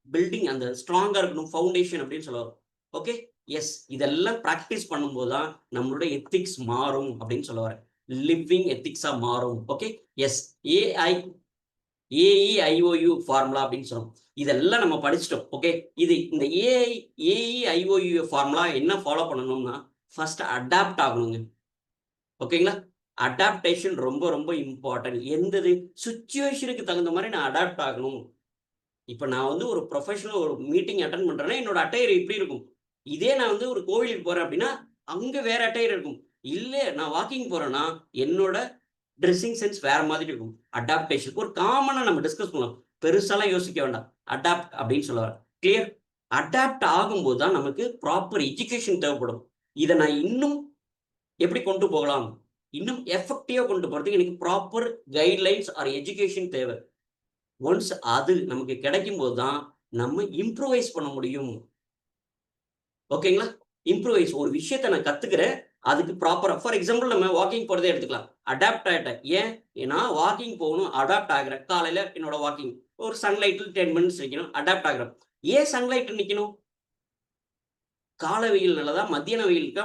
பில்டிங் அந்த ஸ்ட்ராங்கா இருக்கணும், ஃபவுண்டேஷன் அப்படின்னு சொல்ல வரோம். ஓகே, எஸ், இதெல்லாம் பிராக்டிஸ் பண்ணும்போது தான் நம்மளோட எத்திக்ஸ் மாறும் அப்படின்னு சொல்ல வரேன். லிவிங் எத்திக்ஸா மாறும். ஓகே, எஸ், ஏஇஐஓயு ஃபார்முலா அப்படின்னு சொல்றோம். இதெல்லாம் நம்ம படிச்சிட்டோம். ஓகே, இந்த ஏஇஐஓயு ஃபார்முலா என்ன ஃபாலோ பண்ணணும்னா ஃபர்ஸ்ட் அடாப்ட் ஆகணுங்க. ஓகேங்களா? அடாப்டேஷன் ரொம்ப ரொம்ப இம்பார்ட்டன்ட். எந்தது சுச்சுவேஷனுக்கு தகுந்த மாதிரி நான் அடாப்ட் ஆகணும். இப்போ நான் வந்து ஒரு ப்ரொஃபஷனல் ஒரு மீட்டிங் அட்டன் பண்றேன்னா என்னோட அட்டையர் இப்படி இருக்கும். இதே நான் வந்து ஒரு கோவிலுக்கு போறேன் அப்படின்னா அங்க வேற அட்டையர் இருக்கும். இல்ல நான் வாக்கிங் போறேன்னா என்னோட ட்ரெஸ்ஸிங் சென்ஸ் வேற மாதிரி இருக்கும். அடாப்டேஷன் ஒரு காமனா நம்ம டிஸ்கஸ் பண்ணலாம். பெருசாலாம் யோசிக்க வேண்டாம். அடாப்ட் அப்படின்னு சொல்ல வரேன். கிளியர்? அடாப்ட் ஆகும்போது தான் நமக்கு ப்ராப்பர் எஜுகேஷன் தேவைப்படும். இதை நான் இன்னும் எப்படி கொண்டு போகலாம், இன்னும் எஃபெக்டிவா கொண்டு போறதுக்கு எனக்கு ப்ராப்பர் கைட்லைன்ஸ் ஆர் எஜுகேஷன் தேவை. ஒன்ஸ் அது நமக்கு கிடைக்கும் போது தான் நம்ம இம்ப்ரூவைஸ் பண்ண முடியும். ஓகேங்களா? இம்ப்ரூவைஸ் ஒரு விஷயத்தை நான் கத்துக்கிறேன், அதுக்கு ப்ராப்பரா ஃபார் எக்ஸாம்பிள் நம்ம வாக்கிங் போறதே எடுத்துக்கலாம். அடாப்ட் ஆயிட்டேன். ஏன்? ஏன்னா வாக்கிங் போகணும், அடாப்ட் ஆகிறேன். காலையில என்னோட வாக்கிங் ஒரு சன்லைட்ல 10 minutes நிக்கணும், அடாப்ட் ஆகிறேன். ஏன் சன்லைட்ல நிக்கணும்? காலை வெயில் நல்லதா, மத்தியான வெயிலுக்கா,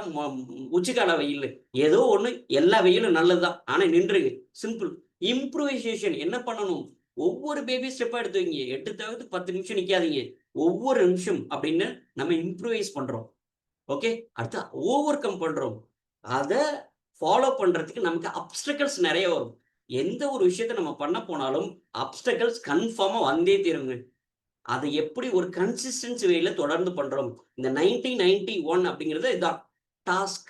உச்சிக்கால வெயில்? ஏதோ ஒண்ணு. எல்லா வெயிலும் நல்லதுதான். ஆனா நின்றுங்க. சிம்பிள். இம்ப்ரூவைசேஷன் என்ன பண்ணணும்? ஒவ்வொரு பேபி ஸ்டெப்பா எடுத்து வைங்க. 8 தவிர்த்து 10 நிமிஷம் நிக்காதீங்க. ஒவ்வொரு நிமிஷம் அப்படின்னு நம்ம இம்ப்ரூவைஸ் பண்றோம். ஓகே, அடுத்து ஓவர் கம் பண்றோம். அத ஃபாலோ பண்றதுக்கு நமக்கு அப்டக்கிள்ஸ் நிறைய வரும். எந்த ஒரு விஷயத்த நம்ம பண்ண போனாலும் அப்டக்கிள்ஸ் கன்ஃபார்மா வந்தே தீருங்க. அதை எப்படி ஒரு கன்சிஸ்டன்சி வேல தொடர்ந்து பண்றோம். இந்த 90-91 அப்படிங்கிறது இதான் டாஸ்க்.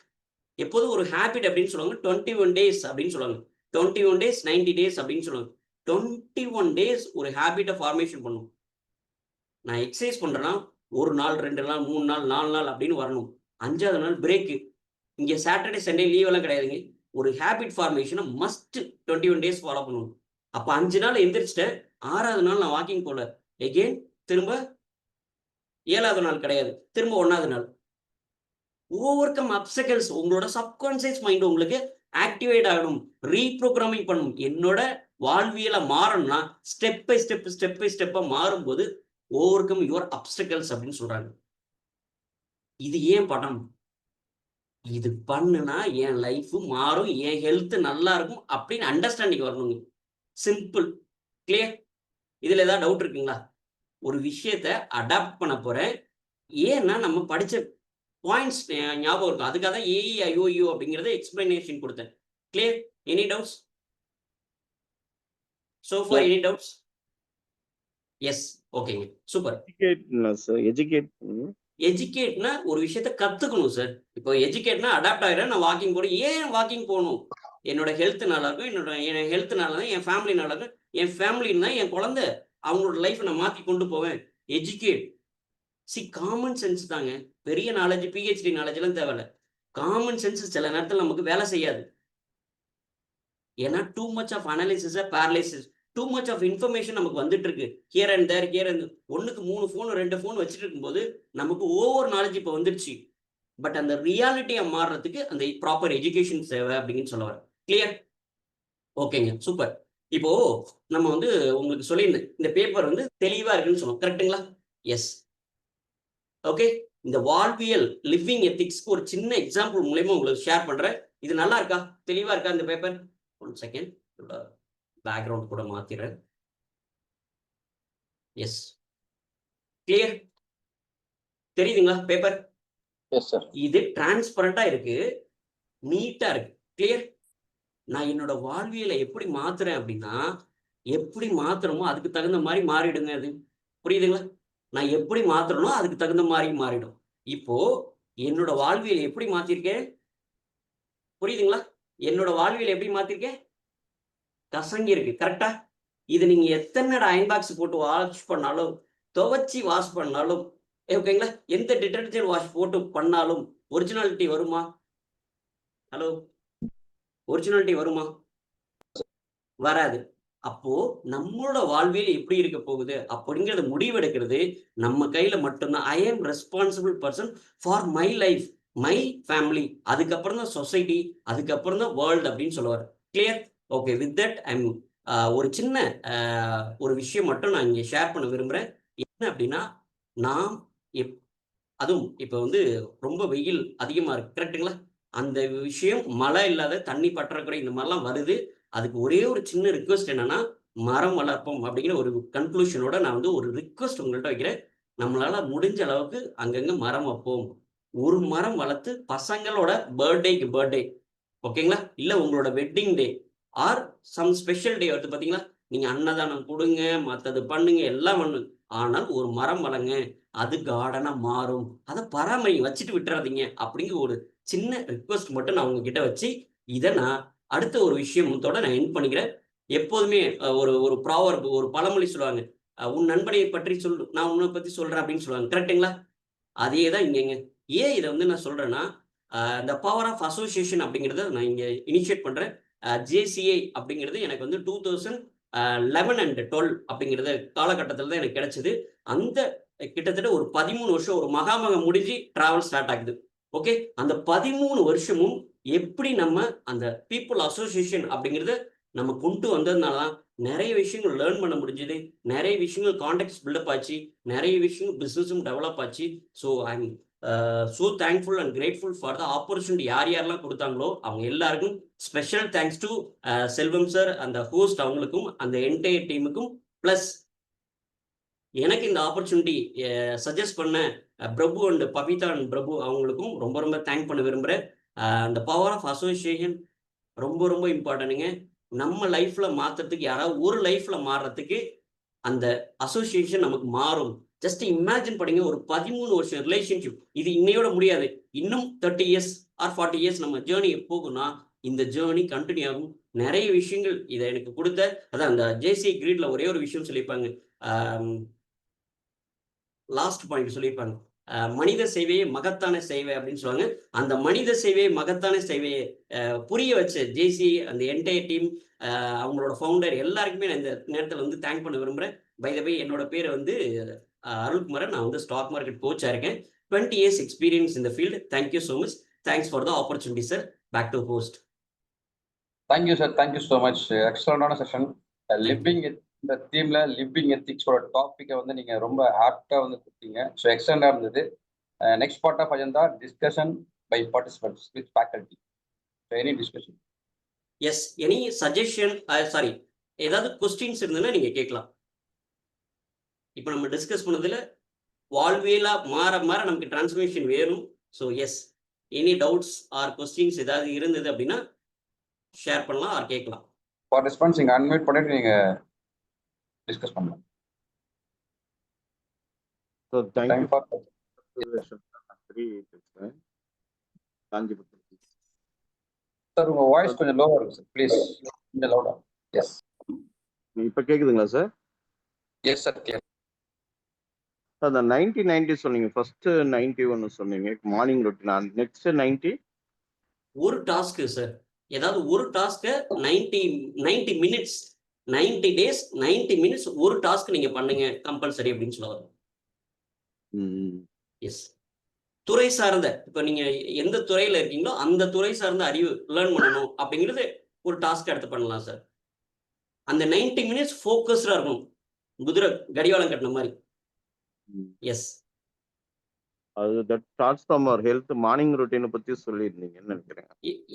எப்போதும் ஒரு ஹேபிட் அப்படின்னு சொல்லுவாங்க. 21 days அப்படின்னு சொல்லுவாங்க. 21 days 90 days அப்படின்னு சொல்லுவாங்க. 21 days ஒரு ஹேபிட்டை ஃபார்மேஷன் பண்ணும். நான் எக்ஸசைஸ் பண்றேன்னா 1 நாள் 2 நாள் 3 நாள் 4 நாள் அப்படின்னு வரணும். 5வது நாள் பிரேக்கு. இங்க சாட்டர்டே சண்டே லீவ் எல்லாம் கிடையாதுங்க. ஒரு ஹேபிட் ஃபார்மேஷனை மஸ்ட் 21 days ஃபாலோ பண்ணணும். அப்ப 5 நாள் எந்திரிச்சிட்டேன். 6வது நாள் நான் வாக்கிங் போல. எகெயின் திரும்ப 7வது நாள் கிடையாது. திரும்ப 1வது நாள். Over come அப்டக்கிள்ஸ். உங்களோட சப்கான்சியஸ் மைண்ட் உங்களுக்கு ஆக்டிவேட் ஆகணும். ரீப்ரோகிராமிங் பண்ணணும். என்னோட வாழ்வியல மாறணும்னா ஸ்டெப் பை ஸ்டெப்பா மாறும்போது ஓவர் கம் யுவர் அப்டக்கிள்ஸ் அப்படின்னு சொல்றாங்க. இது ஏன் பண்ணணும்? இது பண்ணுனா என் லைஃப் மாறும், என் ஹெல்த் நல்லா இருக்கும் அப்படின்னு அண்டர்ஸ்டாண்டிங் வரணுங்க. சிம்பிள். கிளியர்? இதுல ஏதாவது டவுட் இருக்குங்களா? ஒரு விஷயத்த அடாப்ட் பண்ண போறேன். ஏன்னா நம்ம படிச்ச பாயிண்ட்ஸ் ஞாபகம் இருக்கும். அதுக்காக தான் ஏஇஐஓயு அப்படிங்கிறத எக்ஸ்பிளனேஷன் கொடுத்தேன். Clear? Any doubts? So far any doubts? Yes. ஓகேங்க. சூப்பர். எஜுகேட்னா ஒரு விஷயத்த கத்துக்கணும் சார். இப்போ எஜுகேட்னா அடாப்ட் ஆகிறேன், நான் வாக்கிங் போறேன். ஏன் வாக்கிங் போகணும்? என்னோட ஹெல்த் நல்லா இருக்கும். என் ஹெல்த் நல்லா தான் என் ஃபேமிலி நல்லா இருக்கும். என் ஃபேமிலின்னா என் குழந்தை அவங்களோட லைஃப் நான் மாத்தி கொண்டு போவேன். எஜுகேட். காமன் சென்ஸ் தாங்க. பெரிய நாலேஜ், பிஹெச்டி நாலேஜ் எல்லாம் தேவையில்ல. காமன் சென்ஸ் சில நேரத்தில் நமக்கு வேலை செய்யாது. ஏன்னா too much of analysis paralysis. Too much of information நமக்கு வந்துட்டு இருக்கு. ஹியர் அண்ட் தேர் ஒன்னுக்கு 3 ஃபோன் 2 ஃபோன் வச்சுட்டு இருக்கும்போது நமக்கு ஓவர் நாலேஜ் இப்போ வந்துருச்சு. பட் அந்த ரியாலிட்டியை மாறுறதுக்கு அந்த ப்ராப்பர் எஜுகேஷன் தேவை அப்படின்னு சொல்ல வரேன். கிளியர்? ஓகேங்க. சூப்பர். இப்போ நம்ம வந்து உங்களுக்கு சொல்லியிருந்தேன், இந்த பேப்பர் வந்து தெளிவா இருக்குன்னு சொன்னோம். கரெக்டுங்களா? எஸ். ஓகே, இந்த வாழ்வியல் லிவிங் எத்திக்ஸ்க்கு ஒரு சின்ன எக்ஸாம்பிள் மூலயமா உங்களுக்கு ஷேர் பண்றேன். இது நல்லா இருக்கா? தெளிவா இருக்கா இந்த பேப்பர்? 1 செகண்ட். பேக்ரவுண்ட் கூட மாத்திடுறேன். Yes, clear? தெரியுதுங்களா பேப்பர்? Yes sir. இது டிரான்ஸ்பரண்டா இருக்கு, நீட்டா இருக்கு. கிளியர்? நான் என்னோட வாழ்வியலை எப்படி மாத்துறேன் அப்படின்னா, எப்படி மாத்துறோமோ அதுக்கு தகுந்த மாதிரி மாறிடுங்க அது. புரியுதுங்களா? நான் எப்படி மாத்துறனோ அதுக்கு தகுந்த மாதிரி மாறிடும். இப்போ என்னோட வாழ்வியலை எப்படி மாத்திருக்கேன்? புரியுதுங்களா? என்னோட வாழ்வியலை எப்படி மாத்திருக்கேன்? கசங்கி இருக்கு. கரெக்ட்டா? இது நீங்க எத்தனை அயர்ன் பாக்ஸ் போட்டு வாஷ் பண்ணாலும், துவைச்சு வாஷ் பண்ணாலும், ஓகேங்களா? எந்த டிடர்ஜென்ட் வாஷ் போட்டு பண்ணாலும் ஒரிஜினாலிட்டி வருமா? ஹலோ? ஒரிஜினாலிட்டி வருமா? வராது. அப்போ நம்மளோட வாழ்வியல் எப்படி இருக்க போகுது அப்படிங்கிறத முடிவெடுக்கிறது நம்ம கையில மட்டும்தான். ஐ ஆம் responsible person for my life, my family. அதுக்கப்புறம் தான் சொசைட்டி, அதுக்கப்புறம் தான் வேர்ல்ட் அப்படின்னு சொல்லுவார். Clear? Okay, with that I'm ஒரு சின்ன ஒரு விஷயம் மட்டும் நான் இங்கே ஷேர் பண்ண விரும்புகிறேன். என்ன அப்படின்னா, நாம் எப் அதுவும் இப்போ வந்து ரொம்ப வெயில் அதிகமா இருக்கு. கரெக்ட்டுங்களா? அந்த விஷயம் மழை இல்லாத தண்ணி பற்றாக்குறை இந்த மாதிரிலாம் வருது. அதுக்கு ஒரே ஒரு சின்ன ரிக்வெஸ்ட் என்னன்னா, மரம் வளர்ப்போம் அப்படிங்கிற ஒரு கன்க்ளூஷனோட நான் வந்து ஒரு ரிக்வெஸ்ட் உங்கள்ட்ட வைக்கிறேன். நம்மளால முடிஞ்ச அளவுக்கு அங்கங்க மரம் வைப்போம். ஒரு மரம் வளர்த்து பசங்களோட பர்த்டேக்கு பர்த்டே, ஓகேங்களா? இல்ல உங்களோட wedding day or some special day வருது பார்த்தீங்களா? நீங்க அன்னதானம் குடுங்க, மத்தது பண்ணுங்க, எல்லாம் பண்ணுங்க. ஆனால் ஒரு மரம் வளங்க. அது கார்டனா மாறும். அத பராமரிங்க. வச்சுட்டு விட்டுறாதீங்க. அப்படிங்கிற ஒரு சின்ன ரிக்வெஸ்ட் மட்டும் நான் உங்ககிட்ட வச்சு, இத நான் அடுத்த ஒரு விஷயத்தோட நான் எண்ட் பண்ணிக்கிறேன். எப்போதுமே ஒரு ஒரு ப்ராவர்ப், ஒரு பழமொழி சொல்லுவாங்க. "உன் நண்பனை பற்றி சொல், நான் உன்ன பத்தி சொல்றேன்" அப்படின்னு சொல்லுவாங்க. கரெக்ட்டுங்களா? அதே தான் இங்கங்க. ஏன் இத வந்து நான் சொல்றேன்னா, இந்த பவர் ஆஃப் அசோசியேஷன் அப்படிங்கிறத நான் இங்க இனிஷியேட் பண்றேன். ஜேசிஐ அப்படிங்கிறது எனக்கு வந்து 2011 அண்ட் 12 அப்படிங்கிறத காலகட்டத்தில தான் எனக்கு கிடைச்சது. அந்த கிட்டத்தட்ட ஒரு 13 வருஷம் ஒரு மகாமகம் முடிஞ்சு டிராவல் ஸ்டார்ட் ஆகுது. ஓகே. அந்த 13 வருஷமும் எப்படி நம்ம அந்த பீப்பிள் அசோசியேஷன் அப்படிங்கிறத நம்ம கொண்டு வந்ததுனால தான் நெறைய விஷயங்கள் லேர்ன் பண்ண முடிஞ்சது. நெறைய விஷயங்கள் கான்டாக்ட்ஸ் பில்டப் ஆச்சு. நெறைய விஷயங்கள் பிசினஸும் டெவலப் ஆச்சு. So I am so thankful and grateful for the opportunity யார் யாரெல்லாம் குடுத்தாங்களோ, அவங்க எல்லாருக்கும் special thanks to Selvam sir, அந்த ஹோஸ்ட் அவங்களுக்கும், அந்த என்டையர் டீமுக்கும், பிளஸ் எனக்கு இந்த ஆப்பர்ச்சுனிட்டி சஜெஸ்ட் பண்ண பிரபு அண்ட் பவிதா அண்ட் பிரபு அவங்களுக்கும் ரொம்ப ரொம்ப தேங்க் பண்ண விரும்புறேன். அந்த பவர் ஆஃப் அசோசியேஷன் ரொம்ப ரொம்ப இம்பார்ட்டன்ட்ங்க. நம்ம லைஃப்ல மாத்துறதுக்கு யாராவது ஒரு லைஃப்ல மாறுறதுக்கு அந்த அசோசியேஷன் நமக்கு மாறும். ஜஸ்ட் இமேஜின் பண்ணுங்க, ஒரு 13 வருஷம் ரிலேஷன்ஷிப். இது இன்னையோட முடியாது. இன்னும் 30 இயர்ஸ் ஆர் 40 இயர்ஸ் நம்ம ஜேர்னி போகும்னா, இந்த ஜேர்னி கன்டின்யூ ஆகும். நெறைய விஷயங்கள் இத எனக்கு குடுத்த அதான் அந்த ஜேசி கிரீட்ல ஒரே ஒரு விஷயம் சொல்லியிருப்பாங்க. ஆம் லாஸ்ட் பாயிண்ட் சொல்லியிருப்பாங்க. மனித சேவையே மகத்தான சேவை அப்படின்னு சொல்லுவாங்க. அந்த மனித சேவையே மகத்தான சேவையை புரிய வச்ச ஜேசி, அந்த என்டையர் டீம், அவங்களோட ஃபவுண்டர் எல்லாருக்குமே நான் இந்த நேரத்தில வந்து தேங்க் பண்ண விரும்புறேன். பை த வே என்னோட பேரு வந்து அருள்குமரன். நான் வந்து ஸ்டாக் மார்க்கெட் கோச்சா இருக்கேன். 20 years experience in the field. Thank you so much. Thanks for the opportunity sir. Back to host. Thank you sir. Thank you so much. எக்ஸலண்டான செஷன். Thank you. லிவிங் இந்த தீம்ல லிவிங் எத்திக்ஸோட டாபிக்கை வந்து நீங்க ரொம்ப ஆப்டா வந்து கொடுத்தீங்க. ஸோ எக்ஸலண்டா இருந்தது. Next part of agenda discussion by participants with faculty. So any discussion. Yes, any suggestion, sorry, ஏதாவது கொஸ்டின்ஸ் இருந்ததுன்னா நீங்க கேட்கலாம். இப்ப நம்ம டிஸ்கஸ் பண்ணதுல வாழ்வியலா மாற மாற நமக்கு டிரான்ஸ்ஃபர்மேஷன் வேணும். So yes, any doubts or questions ஏதாவது இருந்தது அப்படின்னா ஷேர் பண்ணலாம் ஆர் கேட்கலாம். பார்ட்டிசிபென்ட்ஸ் நீங்க அன்மியூட் பண்ணிட்டு நீங்க டிஸ்கஸ் பண்ணலாம். So thank time you for for the session. பேசுறேன். காஞ்சிபுரம். சார் உங்க வாய்ஸ் கொஞ்சம் லோவா இருக்கு சார். ப்ளீஸ் கொஞ்சம் லவுடா. எஸ் இப்ப கேக்குதுங்களா சார்? Yes sir. அந்த 90 சொன்னீங்க. ஃபர்ஸ்ட் 91 சொன்னீங்க. Morning routine. நெக்ஸ்ட் 90 ஒரு டாஸ்க் சார், ஏதாவது ஒரு டாஸ்க் 90 மினிட்ஸ், 90 டேஸ் 90 மினிட்ஸ் ஒரு டாஸ்க் நீங்க பண்ணுங்க கம்பல்சரி அப்படின்னு சொல்லுவாங்க. எஸ், துறை சார்ந்த, இப்ப நீங்க எந்த துறையில இருக்கீங்களோ அந்த துறை சார்ந்த அறிவு லேர்ன் பண்ணணும் அப்படிங்கிறது ஒரு டாஸ்க் எடுத்து பண்ணலாம் சார். அந்த 90 மினிட்ஸ் ஃபோக்கஸ்டா இருக்கணும். குதிரை கடிவாளம் கட்டின மாதிரி. எஸ். அது that starts from our health morning ரொட்டீனை பத்தி சொல்லியிருந்தீங்கன்னு நினைக்கிறேன்.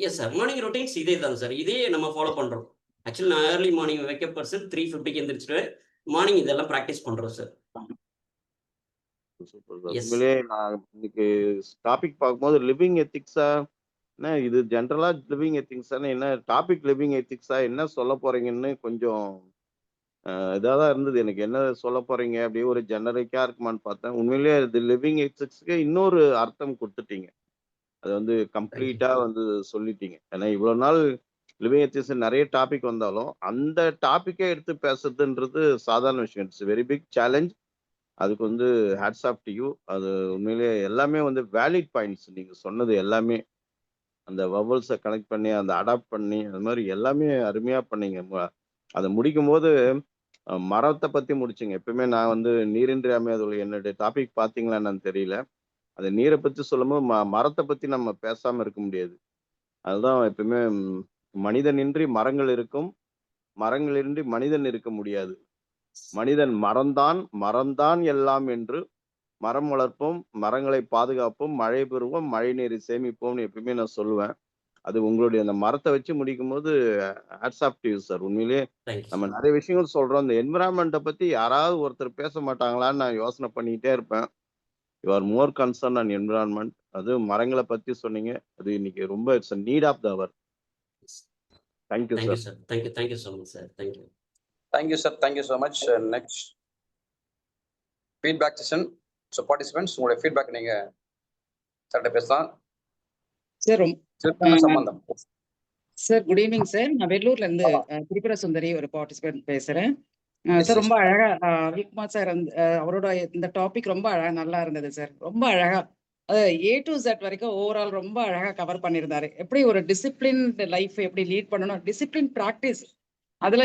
Yes sir. மார்னிங் ரொட்டீன்ஸ் இதே தான் சார். இதே நம்ம ஃபாலோ பண்றோம். ஆக்சுவலி நான் ஏர்லி மார்னிங் வேக்கப் பர்சன் 3:50க்கு எந்திரிச்சுட்டு மார்னிங் இதெல்லாம் பிராக்டிஸ் பண்றோம் சார். Super sir. எஸ். உண்மையிலேயே நான் இன்னைக்கு டாபிக் பார்க்கும்போது லிவிங் எத்திக்ஸா என்ன இது ஜென்ரலா லிவிங் எத்திக்ஸான்னு என்ன டாபிக் லிவிங் எத்திக்ஸா என்ன சொல்ல போறீங்கன்னு கொஞ்சம் இதாக தான் இருந்தது. எனக்கு என்ன சொல்ல போறீங்க அப்படியே ஒரு ஜெனரிக்கா இருக்குமான்னு பார்த்தேன். உண்மையிலேயே இது லிவிங் எத்திக்ஸ்க்கு இன்னொரு அர்த்தம் கொடுத்துட்டீங்க. அது வந்து கம்ப்ளீட்டா வந்து சொல்லிட்டீங்க. ஏன்னா இவ்வளவு நாள் லிவிங் எத்திக்ஸ் நிறைய டாபிக் வந்தாலும் அந்த டாபிக்கே எடுத்து பேசுறதுன்றது சாதாரண விஷயம். It's very big challenge. அதுக்கு வந்து ஹேட்ஸ் ஆஃப் டு யூ. அது உண்மையிலேயே எல்லாமே வந்து வேலிட் பாயிண்ட்ஸ் நீங்க சொன்னது எல்லாமே. அந்த வவல்ஸை கனெக்ட் பண்ணி அந்த அடாப்ட் பண்ணி அது மாதிரி எல்லாமே அருமையா பண்ணீங்க. அதை முடிக்கும் போது மரத்தை பத்தி முடிச்சிங்க. எப்பவுமே நான் வந்து நீரின்றி அமையாதொழி என்னுடைய டாபிக் பார்த்தீங்களா என்னன்னு தெரியல. அந்த நீரை பத்தி சொல்லும்போது மரத்தை பத்தி நம்ம பேசாம இருக்க முடியாது. அதுதான் எப்பவுமே மனிதனின்றி மரங்கள் இருக்கும், மரங்களின்றி மனிதன் இருக்க முடியாது. மனிதன் மரம்தான், மரம்தான் எல்லாம் என்று மரம் வளர்ப்போம், மரங்களை பாதுகாப்போம், மழை பெறுவோம், மழை நீரை சேமிப்போம்னு எப்பயுமே நான் சொல்லுவேன். அது உங்களுடைய அந்த மரத்தை வச்சு முடிக்கும் போது hats off to you sir. உண்மையிலேயே தேங்க்யூ நம்ம சார். நிறைய விஷயங்கள் சொல்றோம். இந்த என்விரான்மெண்ட்டை பத்தி யாராவது ஒருத்தர் பேச மாட்டாங்களான்னு நான் யோசனை பண்ணிக்கிட்டே இருப்பேன். You are more concern on environment. அது மரங்களை பத்தி சொன்னீங்க. அது இன்னைக்கு ரொம்ப it's need of the hour. Thank you thank you sir. Sir. Thank you so much sir. Thank you. Thank you, sir. Thank you so much. Next feedback session. So participants, உங்களுடைய feedback நீங்க சட்ட பேசலாம். சார் சம்பந்தம். Sir good evening sir. நான் வெள்ளூர்ல இருந்து திரிபுர சுந்தரி ஒரு participant பேசுறேன். Sir ரொம்ப அழகா ரவிக்குமார் சார் அவரோட இந்த டாபிக் ரொம்ப அழகா நல்லா இருந்தது சார். ரொம்ப அழகா A to Z வரைக்கும் ஓவரால் ரொம்ப அழகா கவர் பண்ணியிருந்தாரு. எப்படி ஒரு டிசிப்ளின் லைஃப் எப்படி லீட் பண்ணணும், டிசிப்ளின் ப்ராக்டிஸ் அதுல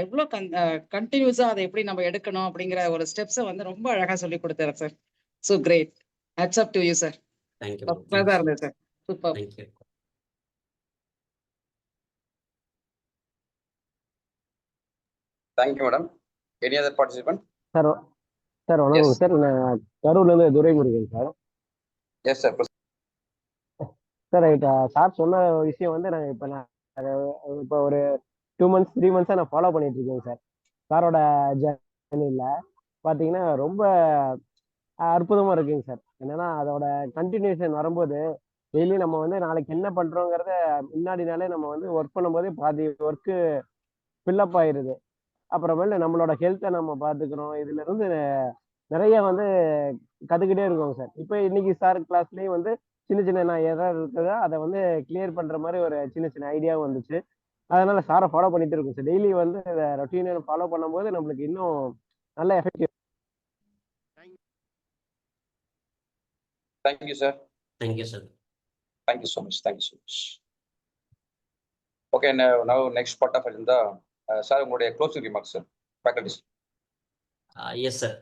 எவ்வளோ கண்டினியூஸா அதை எப்படி நம்ம எடுக்கணும் அப்படிங்கிற ஒரு ஸ்டெப்ஸை வந்து ரொம்ப அழகா சொல்லி கொடுத்தாரு sir. So great. Hats off to you sir. Thank you. தான் இருந்தது sir. Super. Thank you. Thank you, madam. Any other participant? Sir வணக்கம் சார். நான் கரூர்லேருந்து Duraimurugan sir. Yes, sir. Sir sir சொன்ன விஷயம் வந்து நாங்கள் இப்போ ஒரு 2 months 3 months நான் ஃபாலோ பண்ணிட்டு இருக்கேன் சார். சாரோட ஜர்னியில் பார்த்தீங்கன்னா ரொம்ப அற்புதமாக இருக்குங்க சார். என்னன்னா அதோட கண்டினியூஷன் வரும்போது டெய்லி நம்ம வந்து நாளைக்கு என்ன பண்ணுறோங்கிறத முன்னாடி நாளே நம்ம வந்து ஒர்க் பண்ணும்போதே பாதி ஒர்க்கு ஃபில்லப் ஆயிடுது. அப்புறமேல நம்மளோட ஹெல்த்தை நம்ம பார்த்துக்கிறோம். இதுல இருந்து நிறைய வந்து கற்றுக்கிட்டே இருக்கோங்க சார். இப்போ இன்னைக்கு சார் கிளாஸ்லேயும் வந்து சின்ன நான் எதாவது இருக்குதோ அதை வந்து கிளியர் பண்ணுற மாதிரி ஒரு சின்ன ஐடியாவும் வந்துச்சு. அதனால சாரை ஃபாலோ பண்ணிட்டு இருக்கோம் சார். டெய்லி வந்து இதை ரொட்டீனை ஃபாலோ பண்ணும்போது நம்மளுக்கு இன்னும் நல்ல effective. Thank you, sir. Thank you sir. Thank you so much. Thank you so much. Okay, now next part of agenda. Sir, உங்களுடைய closing remarks, sir. Faculties. Yes sir.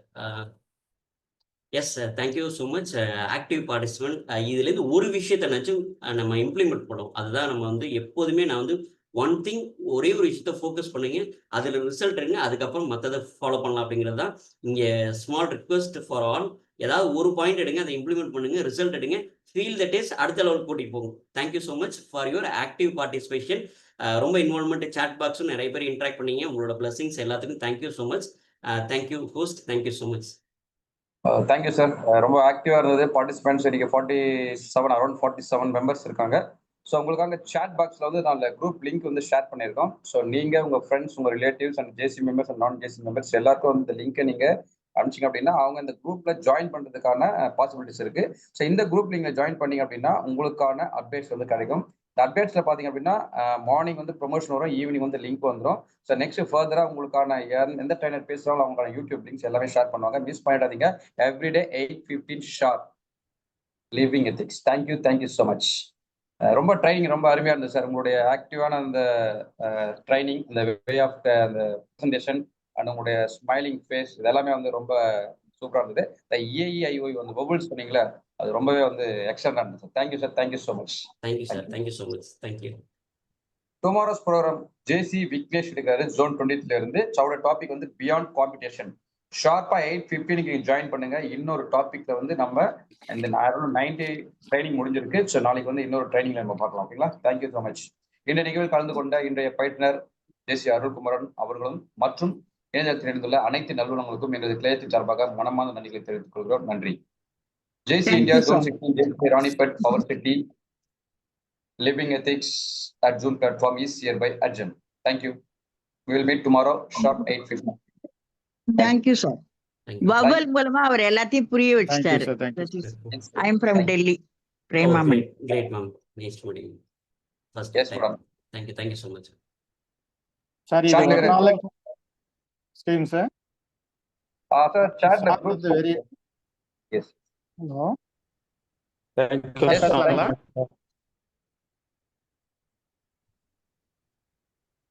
Yes sir. Thank you so much. Active participant இதுலேருந்து ஒரு விஷயத்தை நினச்சும் நம்ம implement பண்ணோம். அதுதான் நம்ம வந்து எப்போதுமே நான் வந்து ஒன் திங் ஒரே ஒரு விஷயத்த ஃபோக்கஸ் பண்ணுங்க, அதில் ரிசல்ட் எடுங்க, அதுக்கப்புறம் மற்றதை ஃபாலோ பண்ணலாம் அப்படிங்கிறது தான் இங்கே ஸ்மால் ரிக்வெஸ்ட் ஃபார் ஆல். ஏதாவது ஒரு பாயிண்ட் எடுங்க, அதை இம்ப்ளிமெண்ட் பண்ணுங்க, ரிசல்ட் எடுங்க, ஃபீல் த டேஸ்ட், அடுத்த லெவலுக்கு கூட்டிகிட்டு போகும். Thank you so much for your active participation. ரொம்ப இன்வால்மெண்ட், சாட் பாக்ஸும் நிறைய பேர் இன்ட்ராக்ட் பண்ணீங்க. உங்களோட பிளஸிங்ஸ் எல்லாத்துக்கும் thank you so much. Thank you host. Thank you so much. Thank you sir. ரொம்ப ஆக்டிவாக இருந்தது பார்ட்டிசிபென்ட்ஸ். இன்னைக்கு 47 அரௌண்ட் 47 மெம்பர்ஸ் இருக்காங்க. ஸோ உங்களுக்காக சாட் பாக்ஸில் வந்து நான் குரூப் லிங்க் வந்து ஷேர் பண்ணியிருக்கோம். ஸோ நீங்கள் உங்கள் ஃப்ரெண்ட்ஸ், உங்கள் relatives and JC members and non JC members எல்லாருக்கும் வந்து இந்த லிங்கை நீங்கள் அனுப்பிச்சிங்க அப்படின்னா அவங்க இந்த குரூப்பில் ஜாயின் பண்ணுறதுக்கான பாசிபிலிட்டிஸ் இருக்குது. ஸோ இந்த குரூப் நீங்கள் ஜாயின் பண்ணிங்க அப்படின்னா உங்களுக்கான அப்டேட்ஸ் வந்து கிடைக்கும். இந்த அப்டேட்ஸில் பார்த்தீங்க அப்படின்னா மார்னிங் வந்து ப்ரொமோஷன் வரும், ஈவினிங் வந்து லிங்க் வந்துடும். ஸோ நெக்ஸ்ட் ஃபர்தராக உங்களுக்கான எந்த ட்ரைனர் பேசுகிறாங்களோ அவங்களுக்கான யூடியூப் லிங்க்ஸ் எல்லாமே ஷேர் பண்ணுவாங்க. மிஸ் பண்ணிடாதீங்க. Everyday 8:15 sharp living ethics. Thank you so much. ரொம்ப ட்ரைனிங் ரொம்ப அருமையாக இருந்தது சார். உங்களுடைய ஆக்டிவான அந்த ட்ரைனிங், அந்த வே ஆஃப் அந்த ப்ரெசன்டேஷன் அண்ட் உங்களுடைய ஸ்மைலிங் ஃபேஸ் இதெல்லாமே வந்து ரொம்ப சூப்பராக இருந்தது. இந்த ஏஇஐஓ வந்து வவல்ஸ் சொன்னீங்களே, அது ரொம்பவே வந்து எக்ஸலண்டாக இருந்தது sir. Thank you sir. Thank you so much. Thank you sir. Thank you so much. Thank you. Tomorrow's programme JC Vignesh இருக்காரு ஜோன் 20 இருந்து. அவரோட டாபிக் வந்து பியாண்ட் காம்படிஷன். ஷார்ப்பா 8:15 ஜாயின் பண்ணுங்க. இன்னொரு டாபிக்ல வந்து நம்ம இந்த 90 ட்ரைனிங் முடிஞ்சிருக்கு. ஸோ நாளைக்கு வந்து இன்னொரு ட்ரைனிங்ல நம்ம பார்க்கலாம். ஓகேங்களா? Thank you so much. இந்த நிகழ்வில் கலந்து கொண்ட இன்றைய பயிற்றுனர் ஜே.சி. அருள்குமரன் அவர்களும் மற்றும் இணையதளத்தில் இணைந்துள்ள அனைத்து நல்லுணங்களுக்கும் எனது கிளையத்தின் சார்பாக மனமார்ந்த நன்றிகளை தெரிவித்துக் கொள்கிறோம். நன்றி. JC Thank India you, sir. Zone 16, JC Ranipet Power City Living Ethics at Zoom platform is hereby adjourned. Thank you. We will meet tomorrow sharp 8:15. Thank you sir. Thank you. வவல் மூலமா அவர் எல்லாத்தையும் புரிய வச்சுட்டாரு. I am from Delhi. Premamani. Great, ma'am. Nice to meet you. First Yes, time. madam. Thank you so much. Sir, Chat இது ஒரு ல நாளைக்கு ஸ்கீம் சார். sir, chat ல Start with the very- Yes. Hello. Thank you. Yes, Sir, sir.